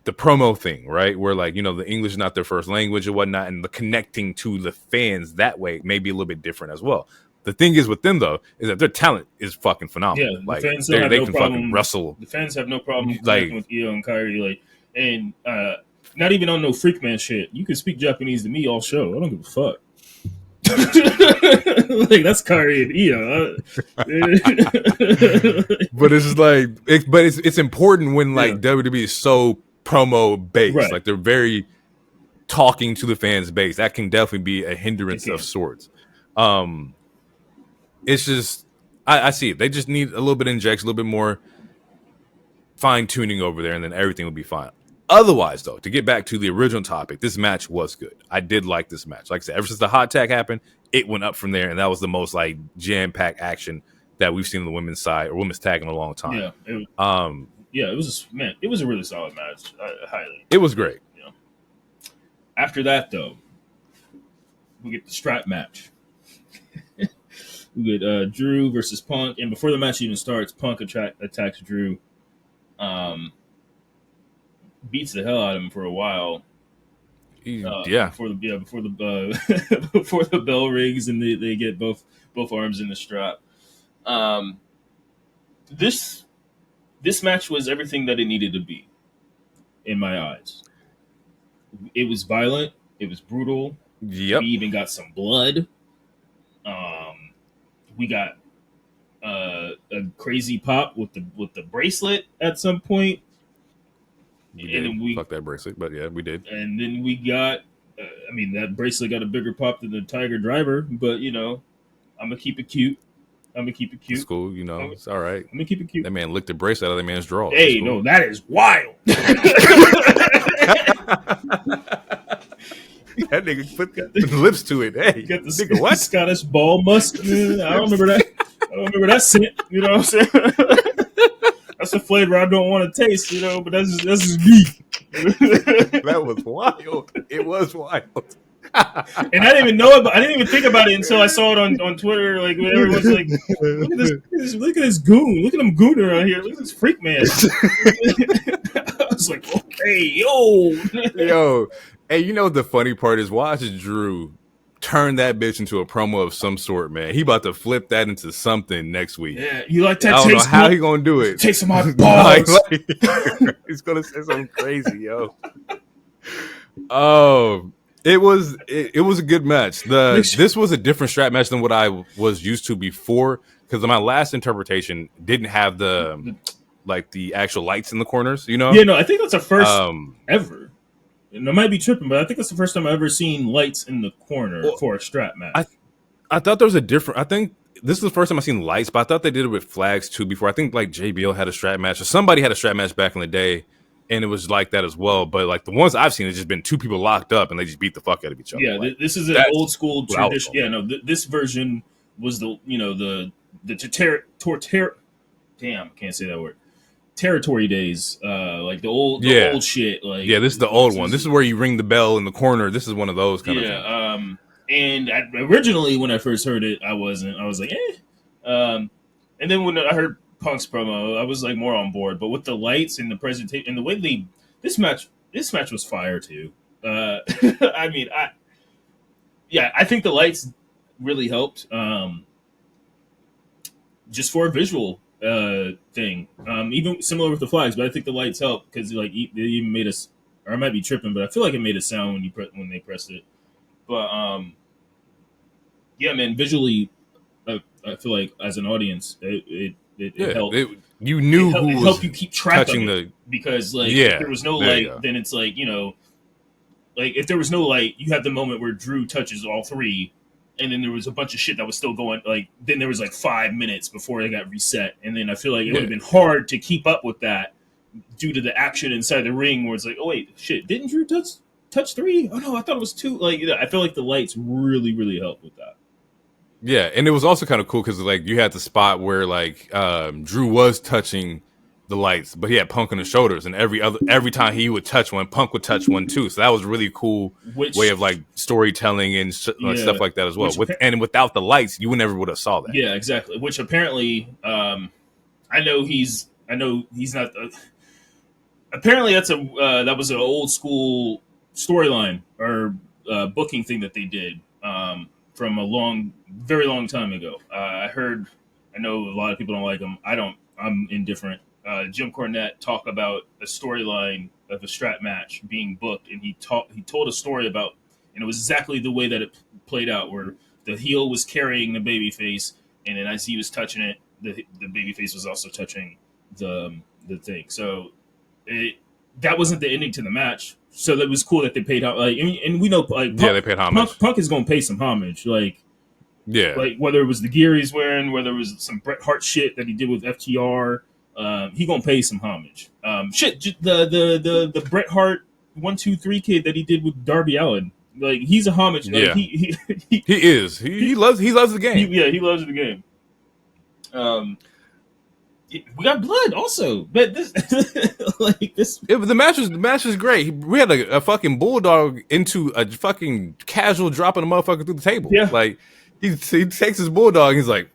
promo thing, right? Where the English is not their first language or whatnot, and the connecting to the fans that way may be a little bit different as well. The thing is with them though, is that their talent is fucking phenomenal.
Yeah, the fans they can
fucking wrestle.
The fans have no problem connecting with Io and Kyrie, and not even on no freak man shit. You can speak Japanese to me all show. I don't give a fuck. That's Kyrie and Io.
But it's just it's important when WWE is so promo based, right. Like they're very talking to the fans base. That can definitely be a hindrance of sorts. It's just I see it. They just need a little bit of injection, a little bit more fine tuning over there, and then everything will be fine. Otherwise, though, to get back to the original topic, this match was good. I did like this match. Like I said, ever since the hot tag happened, it went up from there, and that was the most jam-packed action that we've seen on the women's side or women's tag in a long time.
Yeah, it was a really solid match. Highly.
It was great.
After that, though, we get the strap match. We get Drew versus Punk, and before the match even starts, Punk attacks Drew. Beats the hell out of him for a while. Before the before the bell rings and they get both arms in the strap. This match was everything that it needed to be, in my eyes. It was violent. It was brutal.
Yep.
We even got some blood. We got a crazy pop with the bracelet at some point.
Fuck that bracelet, but yeah, we did.
And then we got, that bracelet got a bigger pop than the Tiger Driver, but I'm gonna keep it cute.
It's cool, it's all right.
I'm gonna keep it cute.
That man licked the bracelet out of that man's drawer.
Hey, cool. No, that is wild.
That nigga put lips to it. Hey,
you got the nigga, what? Scottish ball musk. I don't remember that. I don't remember that scent. You know what I'm saying? That's a flavor I don't want to taste, but that's just me.
That was wild. It was wild.
And I didn't even know about. I didn't even think about it until I saw it on Twitter. Like when everyone's like, "Look at this goon! Look at him gooning around here! Look at this freak man!" I was like, "Okay, yo."
Hey, you know what the funny part is? Watch Drew turn that bitch into a promo of some sort, man. He about to flip that into something next week.
Yeah, you like
I
that
don't know
taste?
how he gonna do it.
Taste of my balls.
He's gonna say something crazy, yo. Oh, it was a good match. This was a different strap match than what I was used to before, because my last interpretation didn't have the actual lights in the corners, you know?
Yeah, no, I think that's the first
Um
ever. And I might be tripping, but I think that's the first time I've ever seen lights in the corner
well,
for a strap match.
I thought there was a different. I think this is the first time I've seen lights, but I thought they did it with flags too before. I think like JBL had a strap match, or somebody had a strap match back in the day, and it was like that as well. But like the ones I've seen, it's just been two people locked up and they just beat the fuck out of each other.
Yeah,
Like,
this is an
that's
old school
what I was
tradition.
going
Yeah, no, this version was the damn, can't say that word. Territory days, like the old shit. Like,
yeah, this is the old one. This is where you ring the bell in the corner. This is one of those kind of things.
And originally when I first heard it, I was like, and then when I heard Punk's promo, I was like more on board. But with the lights and the presentation and the way this match was fire too. I mean, I think the lights really helped. Just for a visual thing, even similar with the flags, but I think the lights help because like they even made us, or I might be tripping, but I feel like it made a sound when they pressed it. But yeah, man, visually, I feel like as an audience, it helped.
You knew
it
who was
helped you keep track
touching
of it, because like
Yeah,
if there was no light, then it's like, like if there was no light, you have the moment where Drew touches all three, and then there was a bunch of shit that was still going. Like then there was like 5 minutes before they got reset, and then I feel like it would have been hard to keep up with that due to the action inside the ring, where it's like, oh wait, shit, didn't Drew touch three? Oh no, I thought it was two. Like I feel like the lights really helped with that.
Yeah, and it was also kind of cool because like you had the spot where like Drew was touching the lights, but he had Punk on his shoulders, and every time he would touch one, Punk would touch one too. So that was a really cool way of like storytelling and stuff like that as well. And without the lights, you never would have saw that.
Yeah, exactly. Which apparently, I know he's not. Apparently, that was an old school storyline or booking thing that they did from a very long time ago. I know a lot of people don't like him. I don't. I'm indifferent. Jim Cornette talked about a storyline of a strap match being booked, and he told a story about, and it was exactly the way that it played out, where the heel was carrying the babyface, and then as he was touching it, the babyface was also touching the thing. So that wasn't the ending to the match. So that was cool that they paid out. Like, and we know, like,
they paid homage.
Punk is going to pay some homage, like whether it was the gear he's wearing, whether it was some Bret Hart shit that he did with FTR. He gonna pay some homage. The Bret Hart 1, 2, 3 kid that he did with Darby Allin. Like he's a homage. Like, he
is. He loves the game.
He loves the game. We got blood also, but
the match was great. We had a fucking bulldog into a fucking casual dropping a motherfucker through the table.
Yeah.
Like he takes his bulldog. And he's like,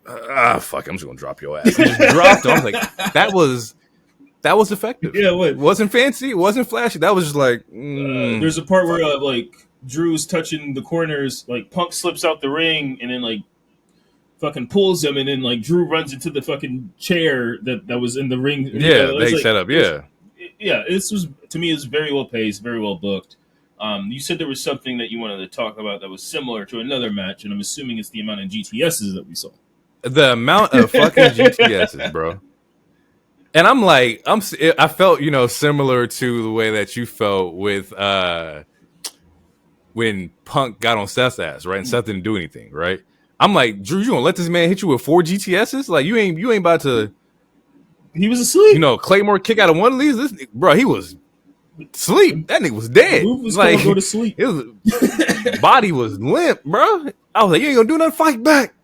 fuck, I'm just gonna drop your ass. He just dropped him. I was like, that was effective.
Yeah,
it wasn't fancy. It wasn't flashy. That was just like.
There's a part where like Drew's touching the corners. Like Punk slips out the ring and then like fucking pulls him, and then like Drew runs into the fucking chair that was in the ring.
Yeah, they set up. Yeah,
this was, to me, it was very well paced, very well booked. You said there was something that you wanted to talk about that was similar to another match, and I'm assuming it's the amount of GTSs that we saw.
The amount of fucking GTSs, bro. And I'm like, I felt, similar to the way that you felt with when Punk got on Seth's ass, right? And Seth didn't do anything, right? I'm like, Drew, you gonna let this man hit you with 4 GTSs? Like you ain't about to.
He was asleep.
Claymore kick out of one of these. This bro, he was asleep. That nigga was dead.
Was like go to sleep.
Body was limp, bro. I was like, you ain't gonna do nothing. Fight back.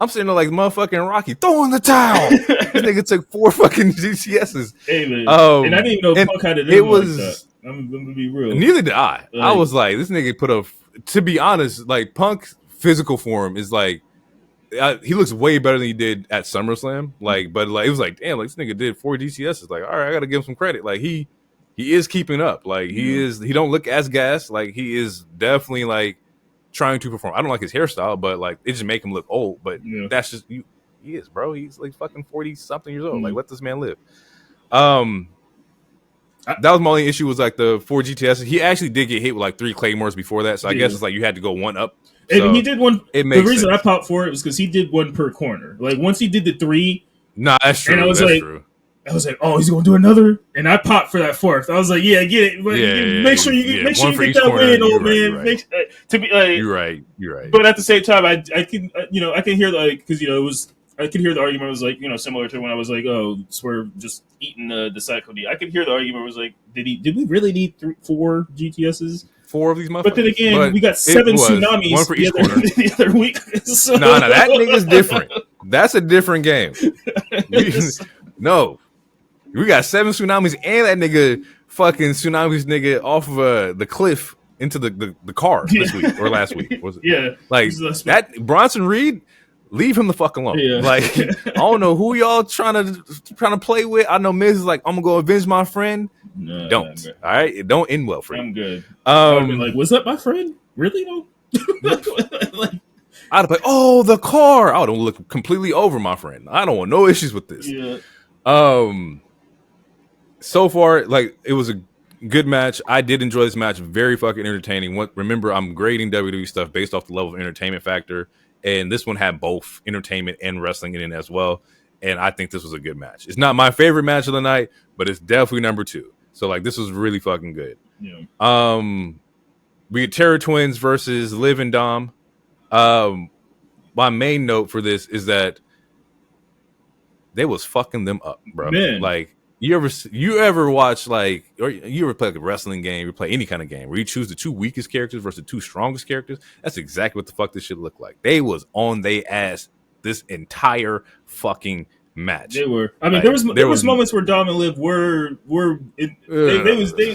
I'm sitting there like motherfucking Rocky, throw in the towel. This nigga took 4 fucking GTSs.
Hey man, and I didn't even know Punk had it was. Like that. I'm gonna be real.
Neither did I. I was like, this nigga put a. To be honest, like Punk's physical form is like, he looks way better than he did at SummerSlam. Like, but like it was like, damn, like this nigga did 4 GTSs. Like, all right, I gotta give him some credit. Like he he is keeping up. Like he don't look as gassed. Like he is definitely like trying to perform. I don't like his hairstyle, but like it just make him look old. But that's just you. He is, bro. He's like fucking 40 something years old. Like let this man live. That was my only issue was like the 4 GTS. He actually did get hit with like 3 Claymores before that, so I guess it's like you had to go one up.
And
so
he did one. The reason
sense.
I popped for it was because he did one per corner. Like once he did the 3,
that's true.
And I was
true.
I was like, oh, he's gonna do another, and I popped for that 4th. I was like, yeah, get it. But make sure you get that win, old man.
Right.
To be like,
you're right.
But at the same time, I can I can hear like because it was. I could hear the argument was like, similar to when I was like, oh, Swerve just eating the Psycho D. I could hear the argument was like, did we really need 4 GTSs?
4 of these motherfuckers?
But then again, we got 7 tsunamis
one for each corner.
The other week. So.
No, that nigga's different. That's a different game. No. We got 7 tsunamis and that nigga fucking tsunamis nigga off of the cliff into the car this week or last week. Was it?
Yeah.
Like that Bronson Reed, leave him the fuck alone. Yeah. Like I don't know who y'all trying to play with. I know Miz is like, I'm gonna go avenge my friend.
No,
don't. All right, it don't end well for you.
I'm good. I would be like, was that my friend? Really though?
Like, I'd be like, oh, the car. I would look completely over my friend. I don't want no issues with this.
Yeah.
So far, like it was a good match. I did enjoy this match. Very fucking entertaining. Remember, I'm grading WWE stuff based off the level of entertainment factor. And this one had both entertainment and wrestling in it as well. And I think this was a good match. It's not my favorite match of the night, but it's definitely number 2. So like this was really fucking good.
Yeah.
We get Terror Twins versus Liv and Dom. My main note for this is that they was fucking them up, bro.
Man.
Like you ever watch like, or you ever play like a wrestling game, you play any kind of game where you choose the 2 weakest characters versus the 2 strongest characters? That's exactly what the fuck this shit looked like. They was on they ass this entire fucking match.
They were. I mean, like, there was moments where Dom and Liv they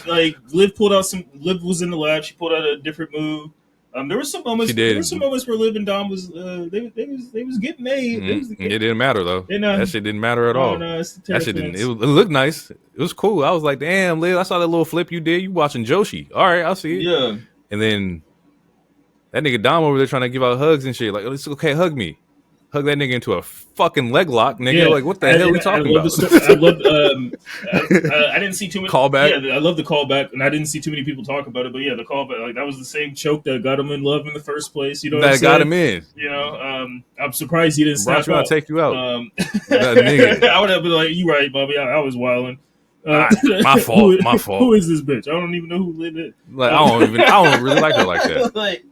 like Liv pulled out some. Liv was in the lab. She pulled out a different move. There were some moments. There were some moments where Liv and Dom was they was getting made.
Mm-hmm. It didn't matter though. That shit didn't matter at all.
No,
that shit didn't. It looked nice. It was cool. I was like, damn, Liv, I saw that little flip you did. You watching Joshi? All right, I'll see it.
Yeah.
And then that nigga Dom over there trying to give out hugs and shit. Like, it's okay, hug me. Hug that nigga into a fucking leg lock, nigga. Yeah. Like, what the hell are we talking about?
I didn't see too many
callback.
Yeah, I love the callback, and I didn't see too many people talk about it. But yeah, the callback, like that was the same choke that got him in love in the first place. You know,
that got him in.
You know, I'm surprised he didn't snap out.
Take you out.
Nigga. I would have been like, "You right, Bobby? I was wilding."
My fault. My fault.
Who is this bitch? I don't even know who lit it.
Like I don't really like her like that.
Like,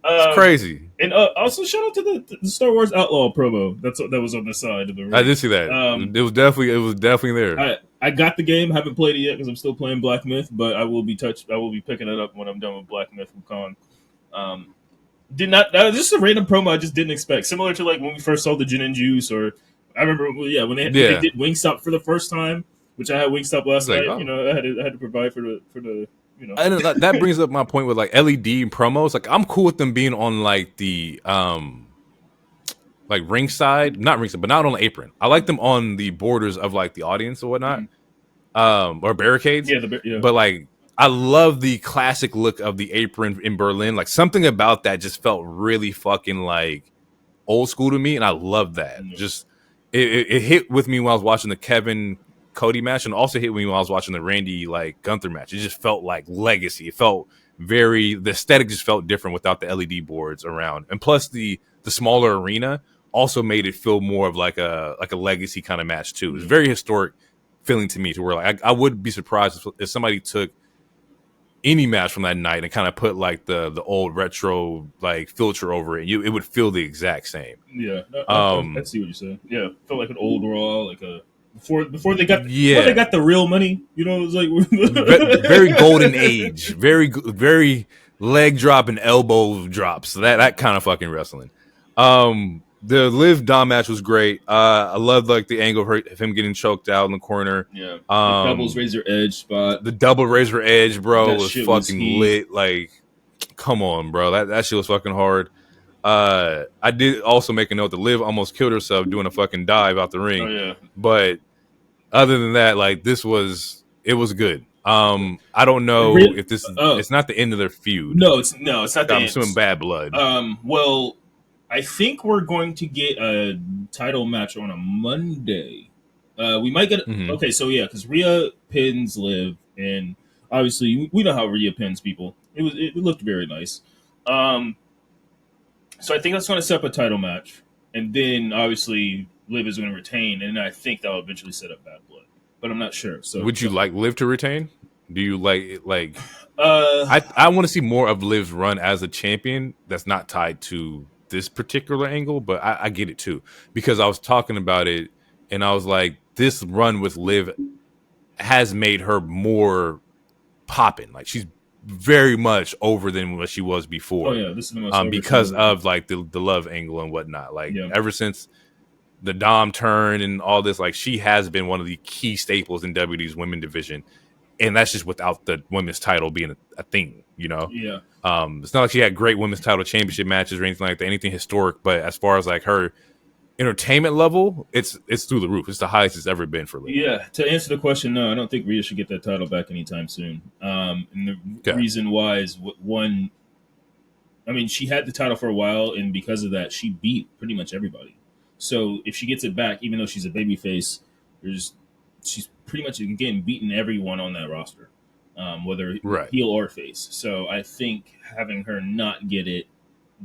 it's crazy.
And also shout out to the Star Wars Outlaw promo that was on the side of the ring.
I did see that. It was definitely there.
I got the game. Haven't played it yet because I'm still playing Black Myth, but I will be picking it up when I'm done with Black Myth from Con. This is a random promo I just didn't expect. Similar to like when we first saw the Gin and Juice, or I remember when they did Wingstop for the first time, which I had Wingstop last night. Oh. You know, I had to provide for the. You know.
And that brings up my point with like LED promos. Like I'm cool with them being on like the like ringside, not ringside, but not on the apron. I like them on the borders of like the audience or whatnot, or barricades.
Yeah,
But like I love the classic look of the apron in Berlin. Like something about that just felt really fucking like old school to me, and I love that. Mm-hmm. Just it hit with me when I was watching the Kevin Cody match, and also hit me when I was watching the Randy like Gunther match. It just felt like legacy. It felt the aesthetic just felt different without the LED boards around, and plus the smaller arena also made it feel more of like a legacy kind of match too. It's very historic feeling to me, to where like I would be surprised if somebody took any match from that night and kind of put like the old retro like filter over it. It would feel the exact same.
Yeah, I see what you said. Yeah, felt like an old Raw, like a. Before they got the real money, you know, it was like
very golden age, very leg drop and elbow drops. So that kind of fucking wrestling. The Liv Dom match was great. I loved like the angle of him getting choked out in the corner.
Yeah, the doubles razor edge spot.
The double razor edge, bro, was fucking lit. Like, come on, bro, that shit was fucking hard. I did also make a note that Liv almost killed herself doing a fucking dive out the ring.
Oh, yeah.
But other than that, like it was good. I don't know if this is.
Oh
It's not the end of their feud.
no, it's not the
I'm
end.
assuming bad blood.
Well, I think we're going to get a title match on a Monday. We might get
Mm-hmm.
okay. So yeah, because Rhea pins Liv, and obviously we know how Rhea pins people. It looked very nice. Um, so I think that's going to set up a title match, and then obviously Liv is going to retain, and I think that will eventually set up Bad Blood, but I'm not sure. So
Would you like Liv to retain? Do you like?
uh,
I want to see more of Liv's run as a champion that's not tied to this particular angle, but I get it too because I was talking about it and I was like, this run with Liv has made her more popping. Like she's very much over than what she was
oh
before,
yeah, this is the most over she's
because
ever been.
of like the love angle and whatnot. Like
Yeah,
ever since the Dom turn and all this, like she has been one of the key staples in WWE's women division, and that's just without the women's title being a thing, you know.
yeah.
It's not like she had great women's title championship matches or anything like that, anything historic. But as far as like her entertainment level, it's through the roof. It's the highest it's ever been for Liv.
Yeah, to answer the question, no, I don't think Rhea should get that title back anytime soon. And the
Okay,
reason why is one, I mean, she had the title for a while, and because of that, she beat pretty much everybody. So if she gets it back, even though she's a babyface, there's she's pretty much again beaten everyone on that roster, whether
right.
heel or face. So I think having her not get it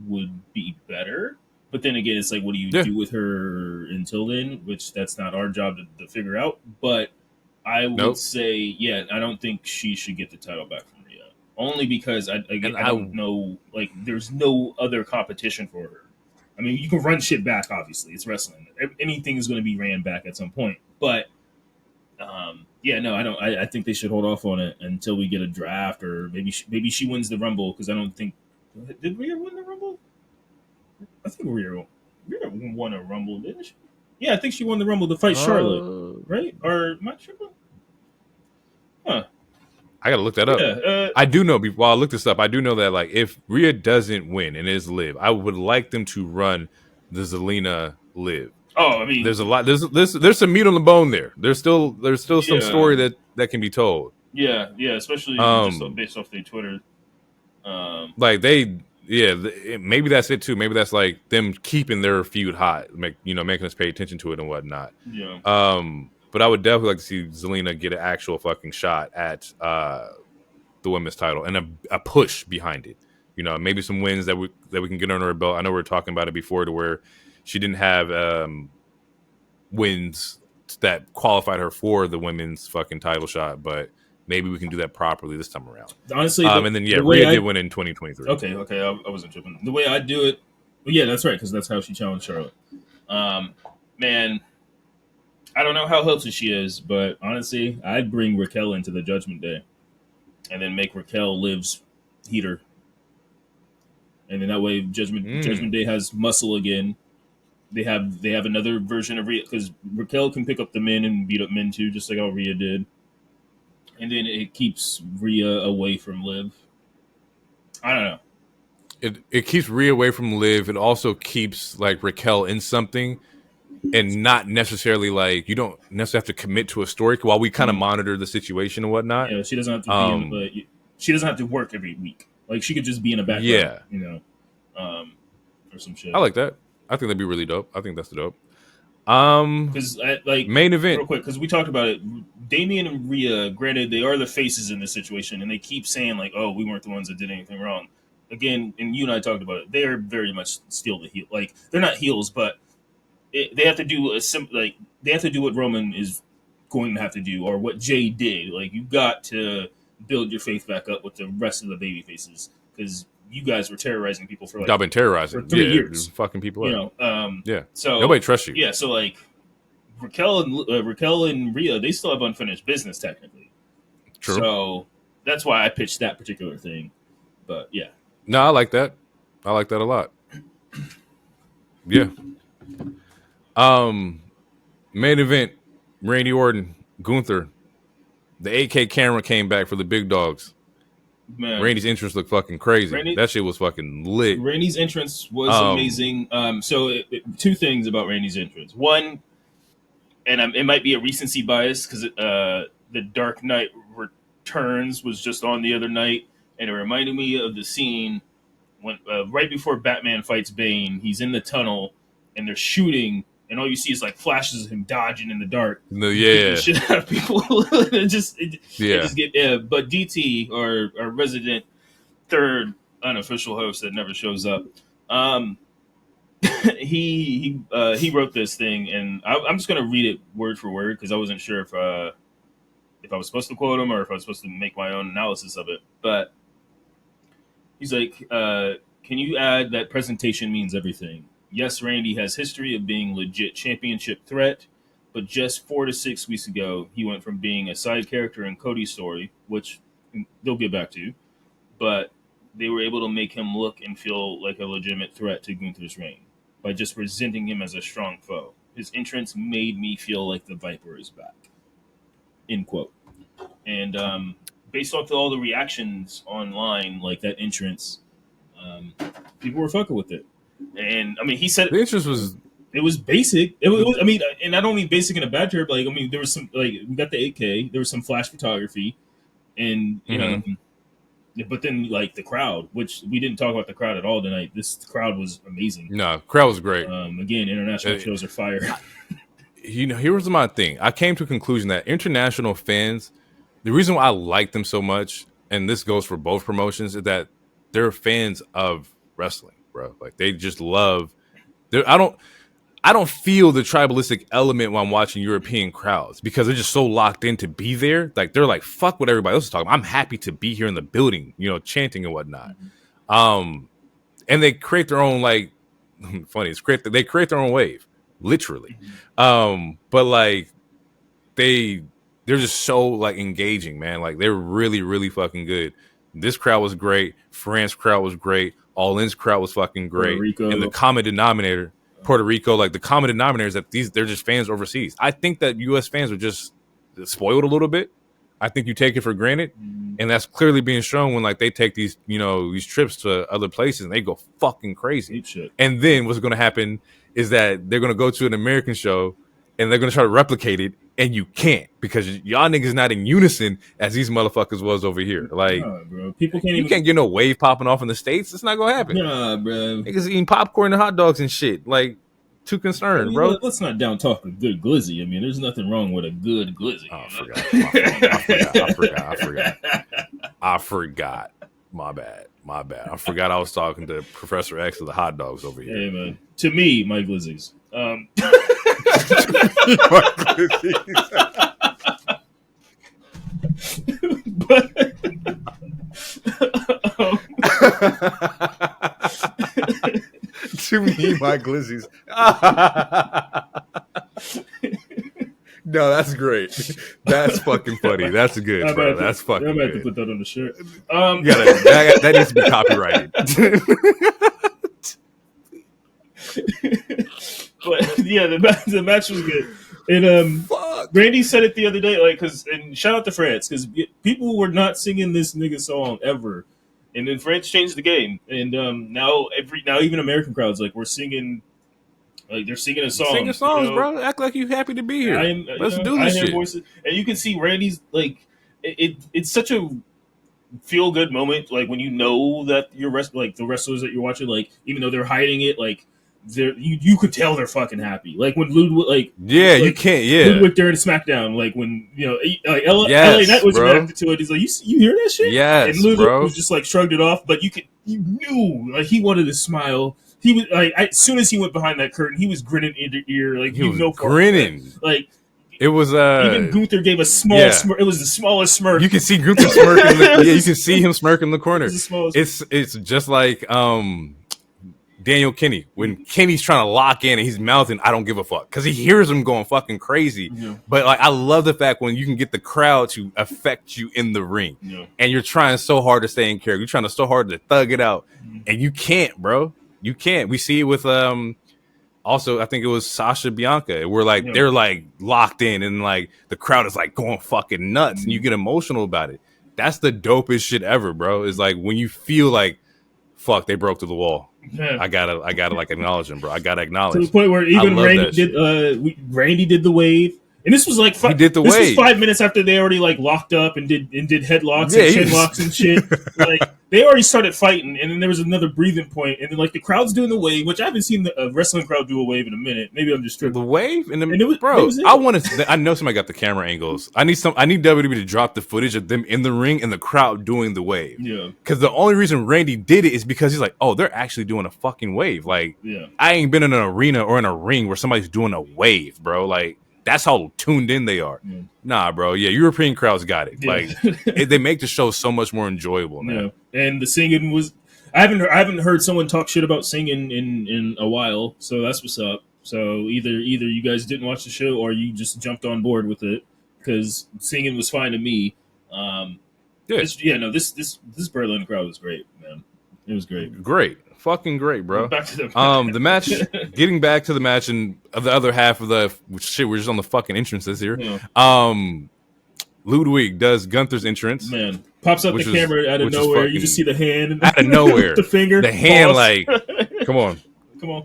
would be better. But then again, it's like, what do you
Yeah.
do with her until then? Which that's not our job to figure out. But I would
Nope.
say, yeah, I don't think she should get the title back from Rhea. Only because
And
I don't know, like, there's no other competition for her. I mean, you can run shit back, obviously. It's wrestling. Anything is going to be ran back at some point. But, yeah, no, I don't. I think they should hold off on it until we get a draft, or maybe she wins the Rumble, because I don't think. Did Rhea win the Rumble? I think Rhea won a Rumble, didn't she? Yeah, I think she won the Rumble to fight Charlotte,
uh,
right? Or am I tripping? Huh.
I gotta look that
Yeah.
up. I do know. While I look this up, I do know that like if Rhea doesn't win and is Liv, I would like them to run the Zelina Liv.
Oh, I mean,
There's a lot. There's some meat on the bone there. There's still some
yeah,
story that can be told.
yeah. Especially just
Um,
based off their Twitter.
like they, yeah, maybe that's it too. Maybe that's like them keeping their feud hot, making us pay attention to it and whatnot.
Yeah.
But I would definitely like to see Zelina get an actual fucking shot at the women's title and a push behind it. Maybe some wins that we can get under her belt. I know we were talking about it before, to where she didn't have wins that qualified her for the women's fucking title shot, but maybe we can do that properly this time around.
Honestly,
And then
the way
Rhea did win in 2023.
okay, I wasn't tripping. The way I do it, well, yeah, that's right, because that's how she challenged Charlotte. Man, I don't know how healthy she is, but honestly, I'd bring Raquel into the Judgment Day, and then make Raquel Liv's heater, and then that way Judgment Day has muscle again. They have another version of Rhea, because Raquel can pick up the men and beat up men too, just like how Rhea did, and then it keeps Rhea away from Liv. I don't know.
It keeps Rhea away from Liv. It also keeps like Raquel in something, and not necessarily like you don't necessarily have to commit to a story while we kind of monitor the situation and whatnot.
Yeah, she doesn't have to be she doesn't have to work every week. Like, she could just be in the background,
Yeah,
or some shit.
I like that. I think that'd be really dope. I think that's dope.
Because like,
Main event.
real quick, because we talked about it. Damian and Rhea, granted, they are the faces in this situation, and they keep saying like, "Oh, we weren't the ones that did anything wrong." Again, and you and I talked about it. They are very much still the heel. Like, they're not heels, but they have to do they have to do what Roman is going to have to do, or what Jade did. Like, you got to build your faith back up with the rest of the baby faces, because you guys were terrorizing people for
Y'all been terrorizing.
for 3 years.
Fucking people up.
Yeah. So
Nobody trusts you.
yeah, so like Raquel and Rhea, they still have unfinished business technically.
True.
So that's why I pitched that particular thing. But yeah.
No, I like that. I like that a lot. Yeah. Main event, Randy Orton, Gunther. The 8K camera came back for the big dogs.
Man,
Randy's entrance looked fucking crazy. That shit was fucking lit.
Randy's entrance was amazing. So two things about Randy's entrance. One, and it might be a recency bias, because the Dark Knight turns was just on the other night, and it reminded me of the scene when right before Batman fights Bane. He's in the tunnel, and they're shooting, and all you see is like flashes of him dodging in the dark.
No, yeah,
Shit out of people. it just
yeah.
get. But DT, our resident third unofficial host that never shows up, he wrote this thing, and I'm just gonna read it word for word because I wasn't sure if I was supposed to quote him or if I was supposed to make my own analysis of it. But he's like, "Can you add that presentation means everything? Yes, Randy has history of being legit championship threat, but just 4 to 6 weeks ago, he went from being a side character in Cody's story, which they'll get back to, but they were able to make him look and feel like a legitimate threat to Gunther's reign by just presenting him as a strong foe. His entrance made me feel like the Viper is back." End quote. And based off of all the reactions online, like that entrance, people were fucking with it. And I mean, he said
The entrance was
it was basic. It was, I mean, and I don't mean basic in a bad term. Like, I mean, there was some, like, we got the 8K, there was some flash photography, and you know, but then like the crowd, which we didn't talk about the crowd at all tonight. This crowd was amazing.
no crowd was great.
Again, international shows are fire.
You know, here was my thing. I came to a conclusion that international fans, the reason why I like them so much, and this goes for both promotions, is that they're fans of wrestling, bro. Like they just love. I don't feel the tribalistic element when I'm watching European crowds because they're just so locked in to be there. Like they're like, fuck what everybody else is talking about. I'm happy to be here in the building, you know, chanting and whatnot. And they create their own, like, funny. They create their own wave, literally. But like they're just so like engaging, man. Like they're really, really fucking good. This crowd was great. France crowd was great. All In's crowd was fucking great. And the common denominator, Puerto Rico, like the common denominator is that they're just fans overseas. I think that U.S. fans are just spoiled a little bit. I think you take it for granted, and that's clearly being shown when like they take these, you know, these trips to other places and they go fucking crazy. And then what's going to happen is that they're going to go to an American show and they're going to try to replicate it, and you can't because y'all niggas not in unison as these motherfuckers was over here. Like,
bro. People can't
you can't get no wave popping off in the States. It's not going to happen.
Nah, bro.
Niggas eating popcorn and hot dogs and shit. Like, too concerned, bro.
Let's not down talk a good glizzy. I mean, there's nothing wrong with a good glizzy.
Oh, I forgot. My bad. I forgot I was talking to Professor X of the hot dogs over here.
Hey, man. To me, my glizzies.
To me, my glizzies. No, that's great. That's fucking funny. That's good, bro. That's fucking good.
I'm going to put that on the shirt.
That needs to be copyrighted.
But yeah, the match was good. And Randy said it the other day, like, and shout out to France, because people were not singing this nigga song ever, and then France changed the game, and now even American crowds, like, we're singing, like, they're singing a song.
Singing songs, bro. Act like you happy to be here. Let's do this shit.
Voices, and you can see Randy's, like, it's such a feel good moment, like when you know that like the wrestlers that you're watching, like, even though they're hiding it, like, you could tell they're fucking happy. Like when Ludwig, like,
you can't,
Ludwig during SmackDown, like when, you know, like LA Knight was reacting to it. He's like, you hear that shit?
Yes,
and Ludwig
bro.
was just like shrugged it off, but you knew, like, he wanted to smile. He was like, as soon as he went behind that curtain, he was grinning ear to ear, like,
he was grinning.
Like,
it was
even Gunther gave a small smirk. It was the smallest smirk.
You can see Gunther smirking. You can see him smirking in the corner. It's just like Daniel Kinney, when Kenny's trying to lock in and he's mouthing, "I don't give a fuck," because he hears him going fucking crazy. Yeah. But like, I love the fact when you can get the crowd to affect you in the ring, and you're trying so hard to stay in character, you're trying so hard to thug it out, and you can't, bro. You can't. We see it with also, I think it was Sasha Bianca. We're like, they're like locked in, and like the crowd is like going fucking nuts, and you get emotional about it. That's the dopest shit ever, bro. Is like when you feel like, fuck, they broke through the wall. Yeah. I gotta like acknowledge him, bro. I gotta acknowledge.
To the point where even Randy did the wave, And this was like
he did the
this
wave.
was 5 minutes after they already like locked up and did headlocks
Yeah,
and chin locks and shit. Like they already started fighting, and then there was another breathing point, and then like the crowd's doing the wave, which I haven't seen the wrestling crowd do a wave in a minute. Maybe I'm just tripping.
The wave and
it was,
bro.
it was it.
I want to. I know somebody got the camera angles. I need WWE to drop the footage of them in the ring and the crowd doing the wave.
Yeah.
Because the only reason Randy did it is because he's like, oh, they're actually doing a fucking wave. Like,
Yeah.
I ain't been in an arena or in a ring where somebody's doing a wave, bro. Like, that's how tuned in they are.
Yeah.
Nah, bro. Yeah, European crowds got it.
Yeah.
Like, they make the show so much more enjoyable, man.
Yeah. And the singing was. I haven't heard someone talk shit about singing in a while, so that's what's up. So either you guys didn't watch the show or you just jumped on board with it because singing was fine to me. This Berlin crowd was great, man. It was great.
Great. Fucking great, bro.
Back to
the match, getting back to the match and the other half of the shit, we're just on the fucking entrances here.
Yeah.
Ludwig does Gunther's entrance.
Man, pops out the camera out of nowhere. You just see the hand and
out of nowhere.
The finger.
The hand, like, come on.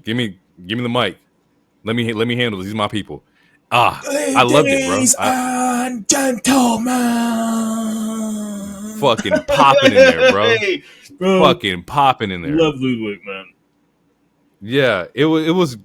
Give
me the mic. Let me handle this. These are my people. I loved it, bro.
Gentlemen.
Fucking popping in there, bro.
Hey, bro.
Fucking popping in there.
Love Ludwig, man.
Yeah, it was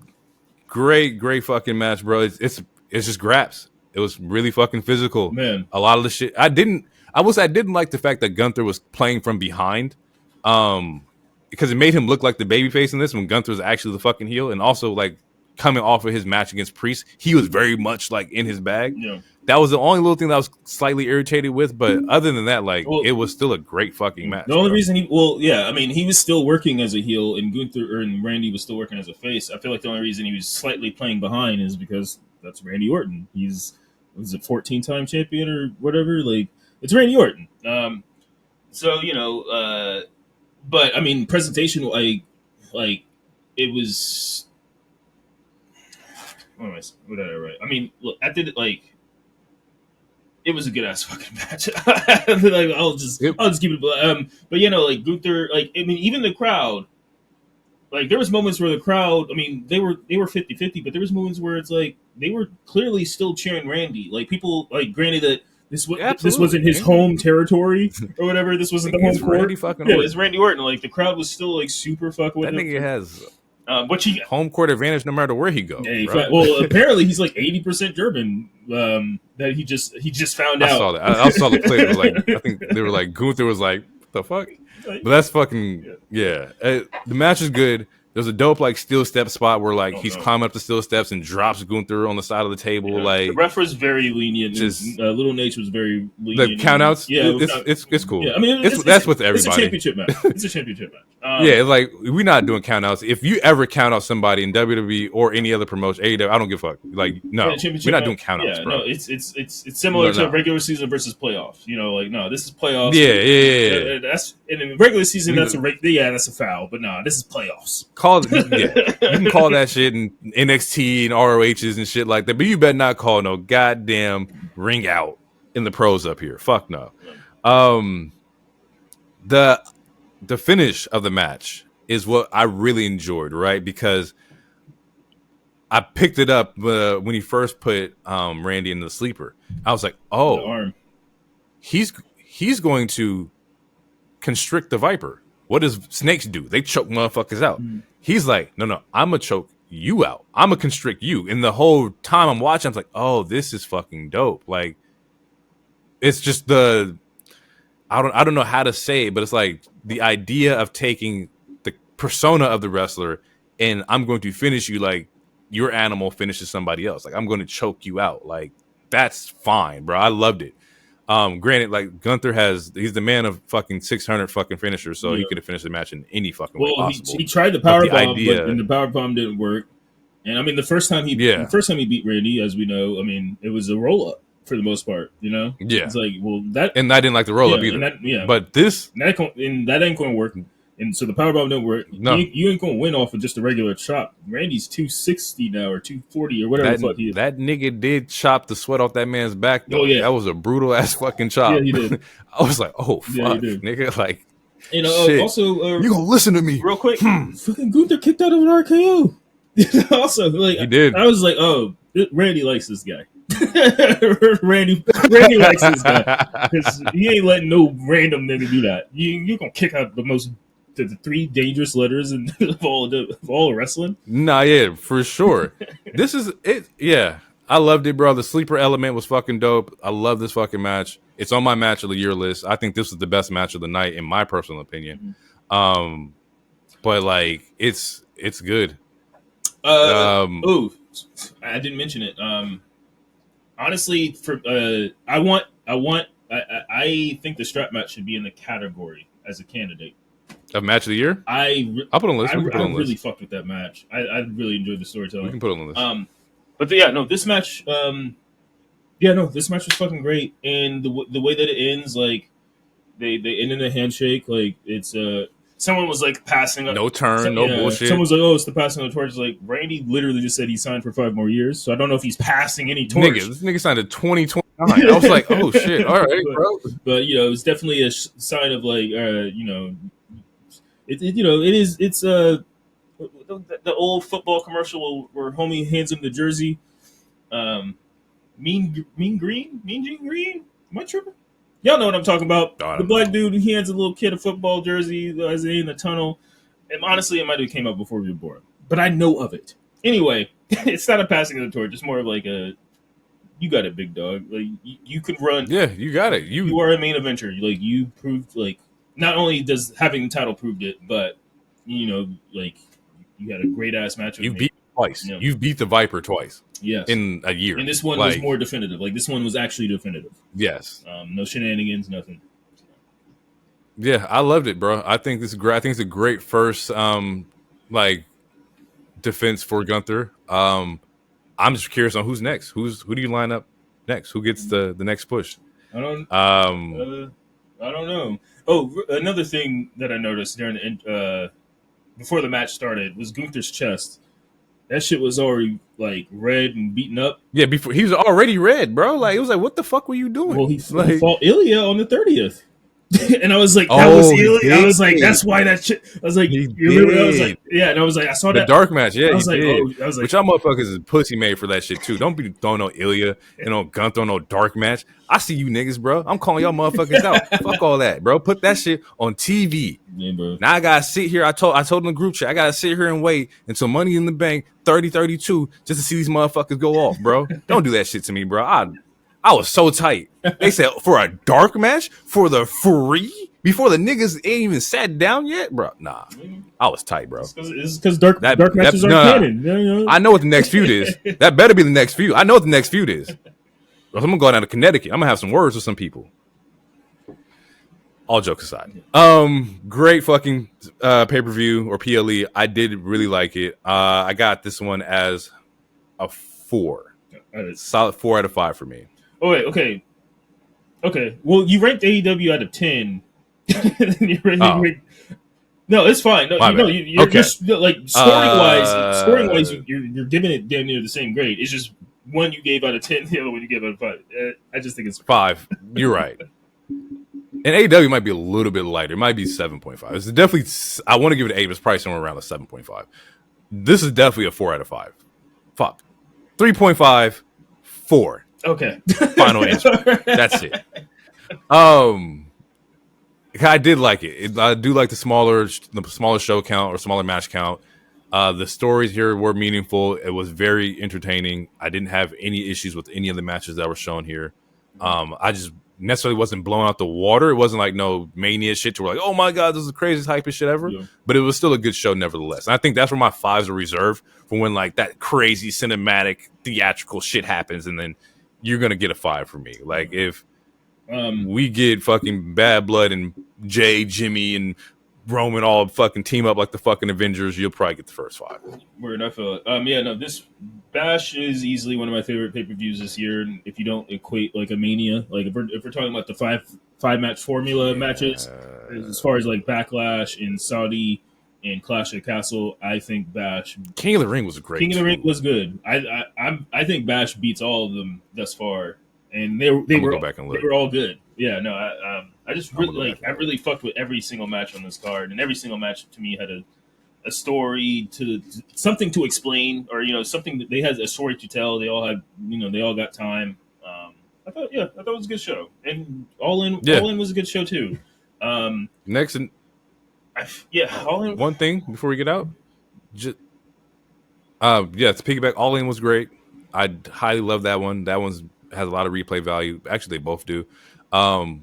great fucking match, bro. It's just graps. It was really fucking physical.
Man.
A lot of the shit I didn't like the fact that Gunther was playing from behind. Because it made him look like the babyface in this when Gunther was actually the fucking heel, and also like coming off of his match against Priest, he was very much like in his bag.
Yeah.
That was the only little thing that I was slightly irritated with, but other than that, like, it was still a great fucking match.
The only reason he was still working as a heel, and Gunther and Randy was still working as a face. I feel like the only reason he was slightly playing behind is because that's Randy Orton. He's 14-time champion or whatever. Like, it's Randy Orton. But I mean, presentation, like it was. What did I write? I mean, look, I did it like. It was a good ass fucking match. Like, I'll just keep it. But like Gunther, like, I mean, even the crowd. Like, there was moments where the crowd, I mean, they were 50-50, but there was moments where it's like they were clearly still cheering Randy. Like, people, like, granted that this wasn't his home territory or whatever. This wasn't the home court. It's Randy Orton. Like, the crowd was still like super fucking with
that
him.
nigga has
home
court advantage no matter where he goes.
Yeah, well, apparently he's like 80% German. That he just found out.
I saw that. I saw the clip. Like, I think they were like, Gunther was like, "What the fuck?" But that's fucking yeah. The match is good. There's a dope like steel step spot where like he's climbing up the steel steps and drops Gunther on the side of the table. Yeah. Like, the
ref was very lenient. Just Little Nate was very lenient.
The countouts, it's cool.
Yeah, I mean,
that's with everybody.
It's a championship match. It's a championship match.
Yeah, like, we're not doing countouts. If you ever count out somebody in WWE or any other promotion, AEW, I don't give a fuck. Like, no, we're not doing countouts, bro.
No, it's similar to regular season versus playoffs. You know, like, no, this is playoffs.
Yeah.
That's in regular season. That's a foul. But no, this is playoffs.
You can call that shit in NXT and ROHs and shit like that, but you better not call no goddamn ring out in the pros up here. Fuck no. The finish of the match is what I really enjoyed, right? Because I picked it up when he first put Randy in the sleeper. I was like, oh, he's going to constrict the Viper. What does snakes do? They choke motherfuckers out. He's like, no, I'm going to choke you out. I'm going to constrict you. And the whole time I'm watching, I'm like, oh, this is fucking dope. Like, it's just I don't know how to say it, but it's like the idea of taking the persona of the wrestler and I'm going to finish you like your animal finishes somebody else. Like, I'm going to choke you out. Like, that's fine, bro. I loved it. Granted, like, Gunther he's the man of fucking 600 fucking finishers, so he could have finished the match in any fucking way possible.
He tried the power bomb, and the power bomb didn't work. And I mean, the first time he beat Randy, as we know, I mean, it was a roll up for the most part, you know?
Yeah.
It's like, well,
and I didn't like the roll up either. But this,
that ain't going to work. And so the powerbomb didn't work. No. You ain't going to win off of just a regular chop. Randy's 260 now or 240 or whatever the fuck he is.
That nigga did chop the sweat off that man's back, though.
Oh, yeah.
That was a brutal ass fucking chop.
Yeah, he did.
I was like, oh, fuck, nigga. Like,
shit. Also,
you gonna listen to me.
Real quick, fucking Gunther kicked out of an RKO. Also, like,
he did.
I was like, oh, Randy likes this guy. Randy likes this guy because he ain't letting no random nigga do that. You gonna kick out the three dangerous letters of all wrestling?
Nah, yeah, for sure. This is it. Yeah, I loved it, bro. The sleeper element was fucking dope. I love this fucking match. It's on my match of the year list. I think this is the best match of the night, in my personal opinion. But like, it's good.
I didn't mention it. Honestly, for I think the strap match should be in the category as a candidate.
Of match of the year? I'll put on the list.
I really fucked with that match. I really enjoyed the storytelling.
We can put it on the list.
But this match, this match was fucking great, and the way that it ends, like they end in a handshake, like it's someone was like passing
no turn, no bullshit.
Someone was like, "Oh, it's the passing of the torch." Like Randy literally just said he signed for 5 more years, so I don't know if he's passing any torch.
This nigga signed to 2029. I was like, "Oh shit, all right, bro."
But it was definitely a sign of like, it's the old football commercial where homie hands him the jersey. Mean Gene Green. Am I tripping? Y'all know what I'm talking about. The black dude, he hands a little kid a football jersey as they in the tunnel. And honestly, it might have came out before we were born, but I know of it. Anyway, it's not a passing of the torch. It's more of like you got it, big dog. Like you could run.
Yeah, you got it. You
are a main eventer. Like you proved, like not only does having the title proved it, but like you had a great ass match.
You beat twice. You've beat the Viper twice.
Yes,
in a year.
And this one was more definitive. Like this one was actually definitive.
Yes.
No shenanigans, nothing.
Yeah, I loved it, bro. I think this is great. I think it's a great first defense for Gunther. I'm just curious on who's next. Who do you line up next? Who gets the next push?
I don't know. Oh, another thing that I noticed during the before the match started was Gunther's chest. That shit was already like red and beaten up.
Yeah, before he was already red, bro. Like it was like, what the fuck were you doing?
Well, he fought Ilya on the 30th. And I was like, that was Ilya. I was like, that's why that shit. I was like, I was like, yeah. And I was like, I saw
the
that
dark match. Yeah,
I was like,
which y'all motherfuckers is pussy made for that shit too. Don't be throwing no Ilya and no Gunther on no dark match. I see you niggas, bro. I'm calling y'all motherfuckers out. Fuck all that, bro. Put that shit on TV.
Yeah, bro.
Now I gotta sit here. I told in the group chat, I gotta sit here and wait until Money in the Bank 30-32 just to see these motherfuckers go off, bro. Don't do that shit to me, bro. I was so tight. They said for a dark match for the free before the niggas ain't even sat down yet, bro. Nah, I was tight, bro.
It's because dark matches are canon.
I know what the next feud is. That better be the next feud. I know what the next feud is. I'm gonna go down to Connecticut. I'm gonna have some words with some people. All jokes aside, great fucking pay-per-view or PLE. I did really like it. I got this one as a 4. Solid 4 out of 5 for me.
Oh wait, okay. Well, you ranked AEW out of 10. No, it's fine. No, you're okay. You're, like scoring wise, you're giving it damn near the same grade. It's just one you gave out of 10, the other one you gave out of 5. I just think it's
5. You're right. And AEW might be a little bit lighter. It might be 7.5. It's definitely. I want to give it an 8, but it's probably somewhere around the 7.5. This is definitely a 4 out of 5. Fuck. 3.5, 4.
Okay.
Final answer. That's it. I did like it. I do like the smaller show count or smaller match count. The stories here were meaningful. It was very entertaining. I didn't have any issues with any of the matches that were shown here. I just necessarily wasn't blown out the water. It wasn't like no mania shit to where like, oh my god, this is the craziest hype shit ever. Yeah. But it was still a good show nevertheless. And I think that's where my 5s are reserved for when like that crazy cinematic theatrical shit happens, and then you're gonna get a 5 for me. Like if we get fucking Bad Blood and Jade, Jimmy, and Roman all fucking team up like the fucking Avengers, you'll probably get the first 5.
Word, I feel it. This Bash is easily one of my favorite pay-per-views this year. And if you don't equate like a Mania, like if we're talking about the five match formula matches, as far as like Backlash and Saudi and Clash of the Castle, I think Bash
King of the Ring was great.
King of the Ring was good. I think Bash beats all of them thus far, and they were all good. Yeah, no, I just really I really fucked with every single match on this card, and every single match to me had a story to something to explain, or something that they had a story to tell. They all had they all got time. I thought it was a good show, and All In was a good show too.
Next, and
All In.
one thing before we get out, just to piggyback, All In was great. I highly love that one. That one's has a lot of replay value. Actually, they both do. Only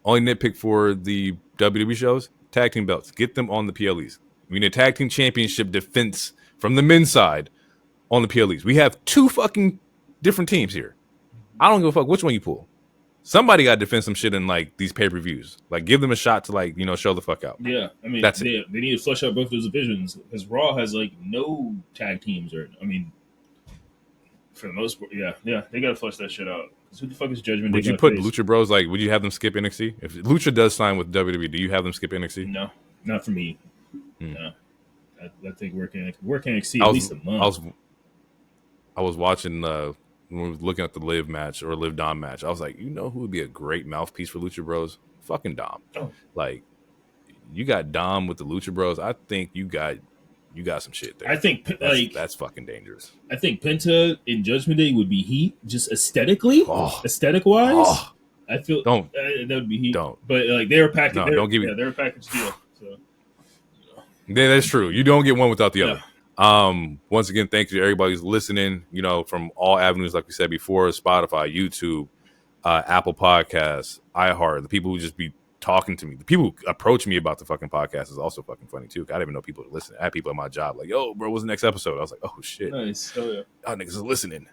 nitpick for the WWE shows: tag team belts. Get them on the PLEs. We need a tag team championship defense from the men's side on the PLEs. We have 2 fucking different teams here. I don't give a fuck which one you pull. Somebody got to defend some shit in like these pay-per-views. Like, give them a shot to like show the fuck out.
Yeah, I mean,
that's
it. They need to flush out both those divisions because Raw has like no tag teams, or for the most part, yeah, they gotta flush that shit out. Who the fuck is Judgement?
Would you put Lucha Bros would you have them skip NXT? If Lucha does sign with WWE, do you have them skip NXT?
No, not for me. No, I think working NXT at least a month.
I was watching when we were looking at the Liv match or Liv Dom match. I was like, who would be a great mouthpiece for Lucha Bros? Fucking Dom.
Oh.
Like, you got Dom with the Lucha Bros. I think you got some shit there.
I think
that's fucking dangerous.
I think Penta in Judgment Day would be heat, just aesthetically, aesthetic wise.
Oh.
I feel that would be heat.
Don't.
But like they're a package.
No, don't give me.
They're a package deal. So.
Yeah, that's true. You don't get one without the other. Once again, thank you to everybody who's listening, from all avenues, like we said before, Spotify, YouTube, Apple Podcasts, iHeart, the people who just be talking to me. The people who approach me about the fucking podcast is also fucking funny too. I didn't even know people would listen. I had people at my job like, yo, bro, what's the next episode? I was like, oh shit.
Nice. Oh yeah.
Y'all niggas are listening.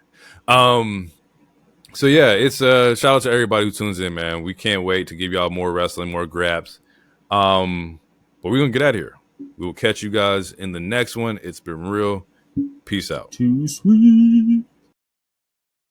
So yeah, it's shout out to everybody who tunes in, man. We can't wait to give y'all more wrestling, more grabs. But we're gonna get out of here. We will catch you guys in the next one. It's been real. Peace out.
Too sweet.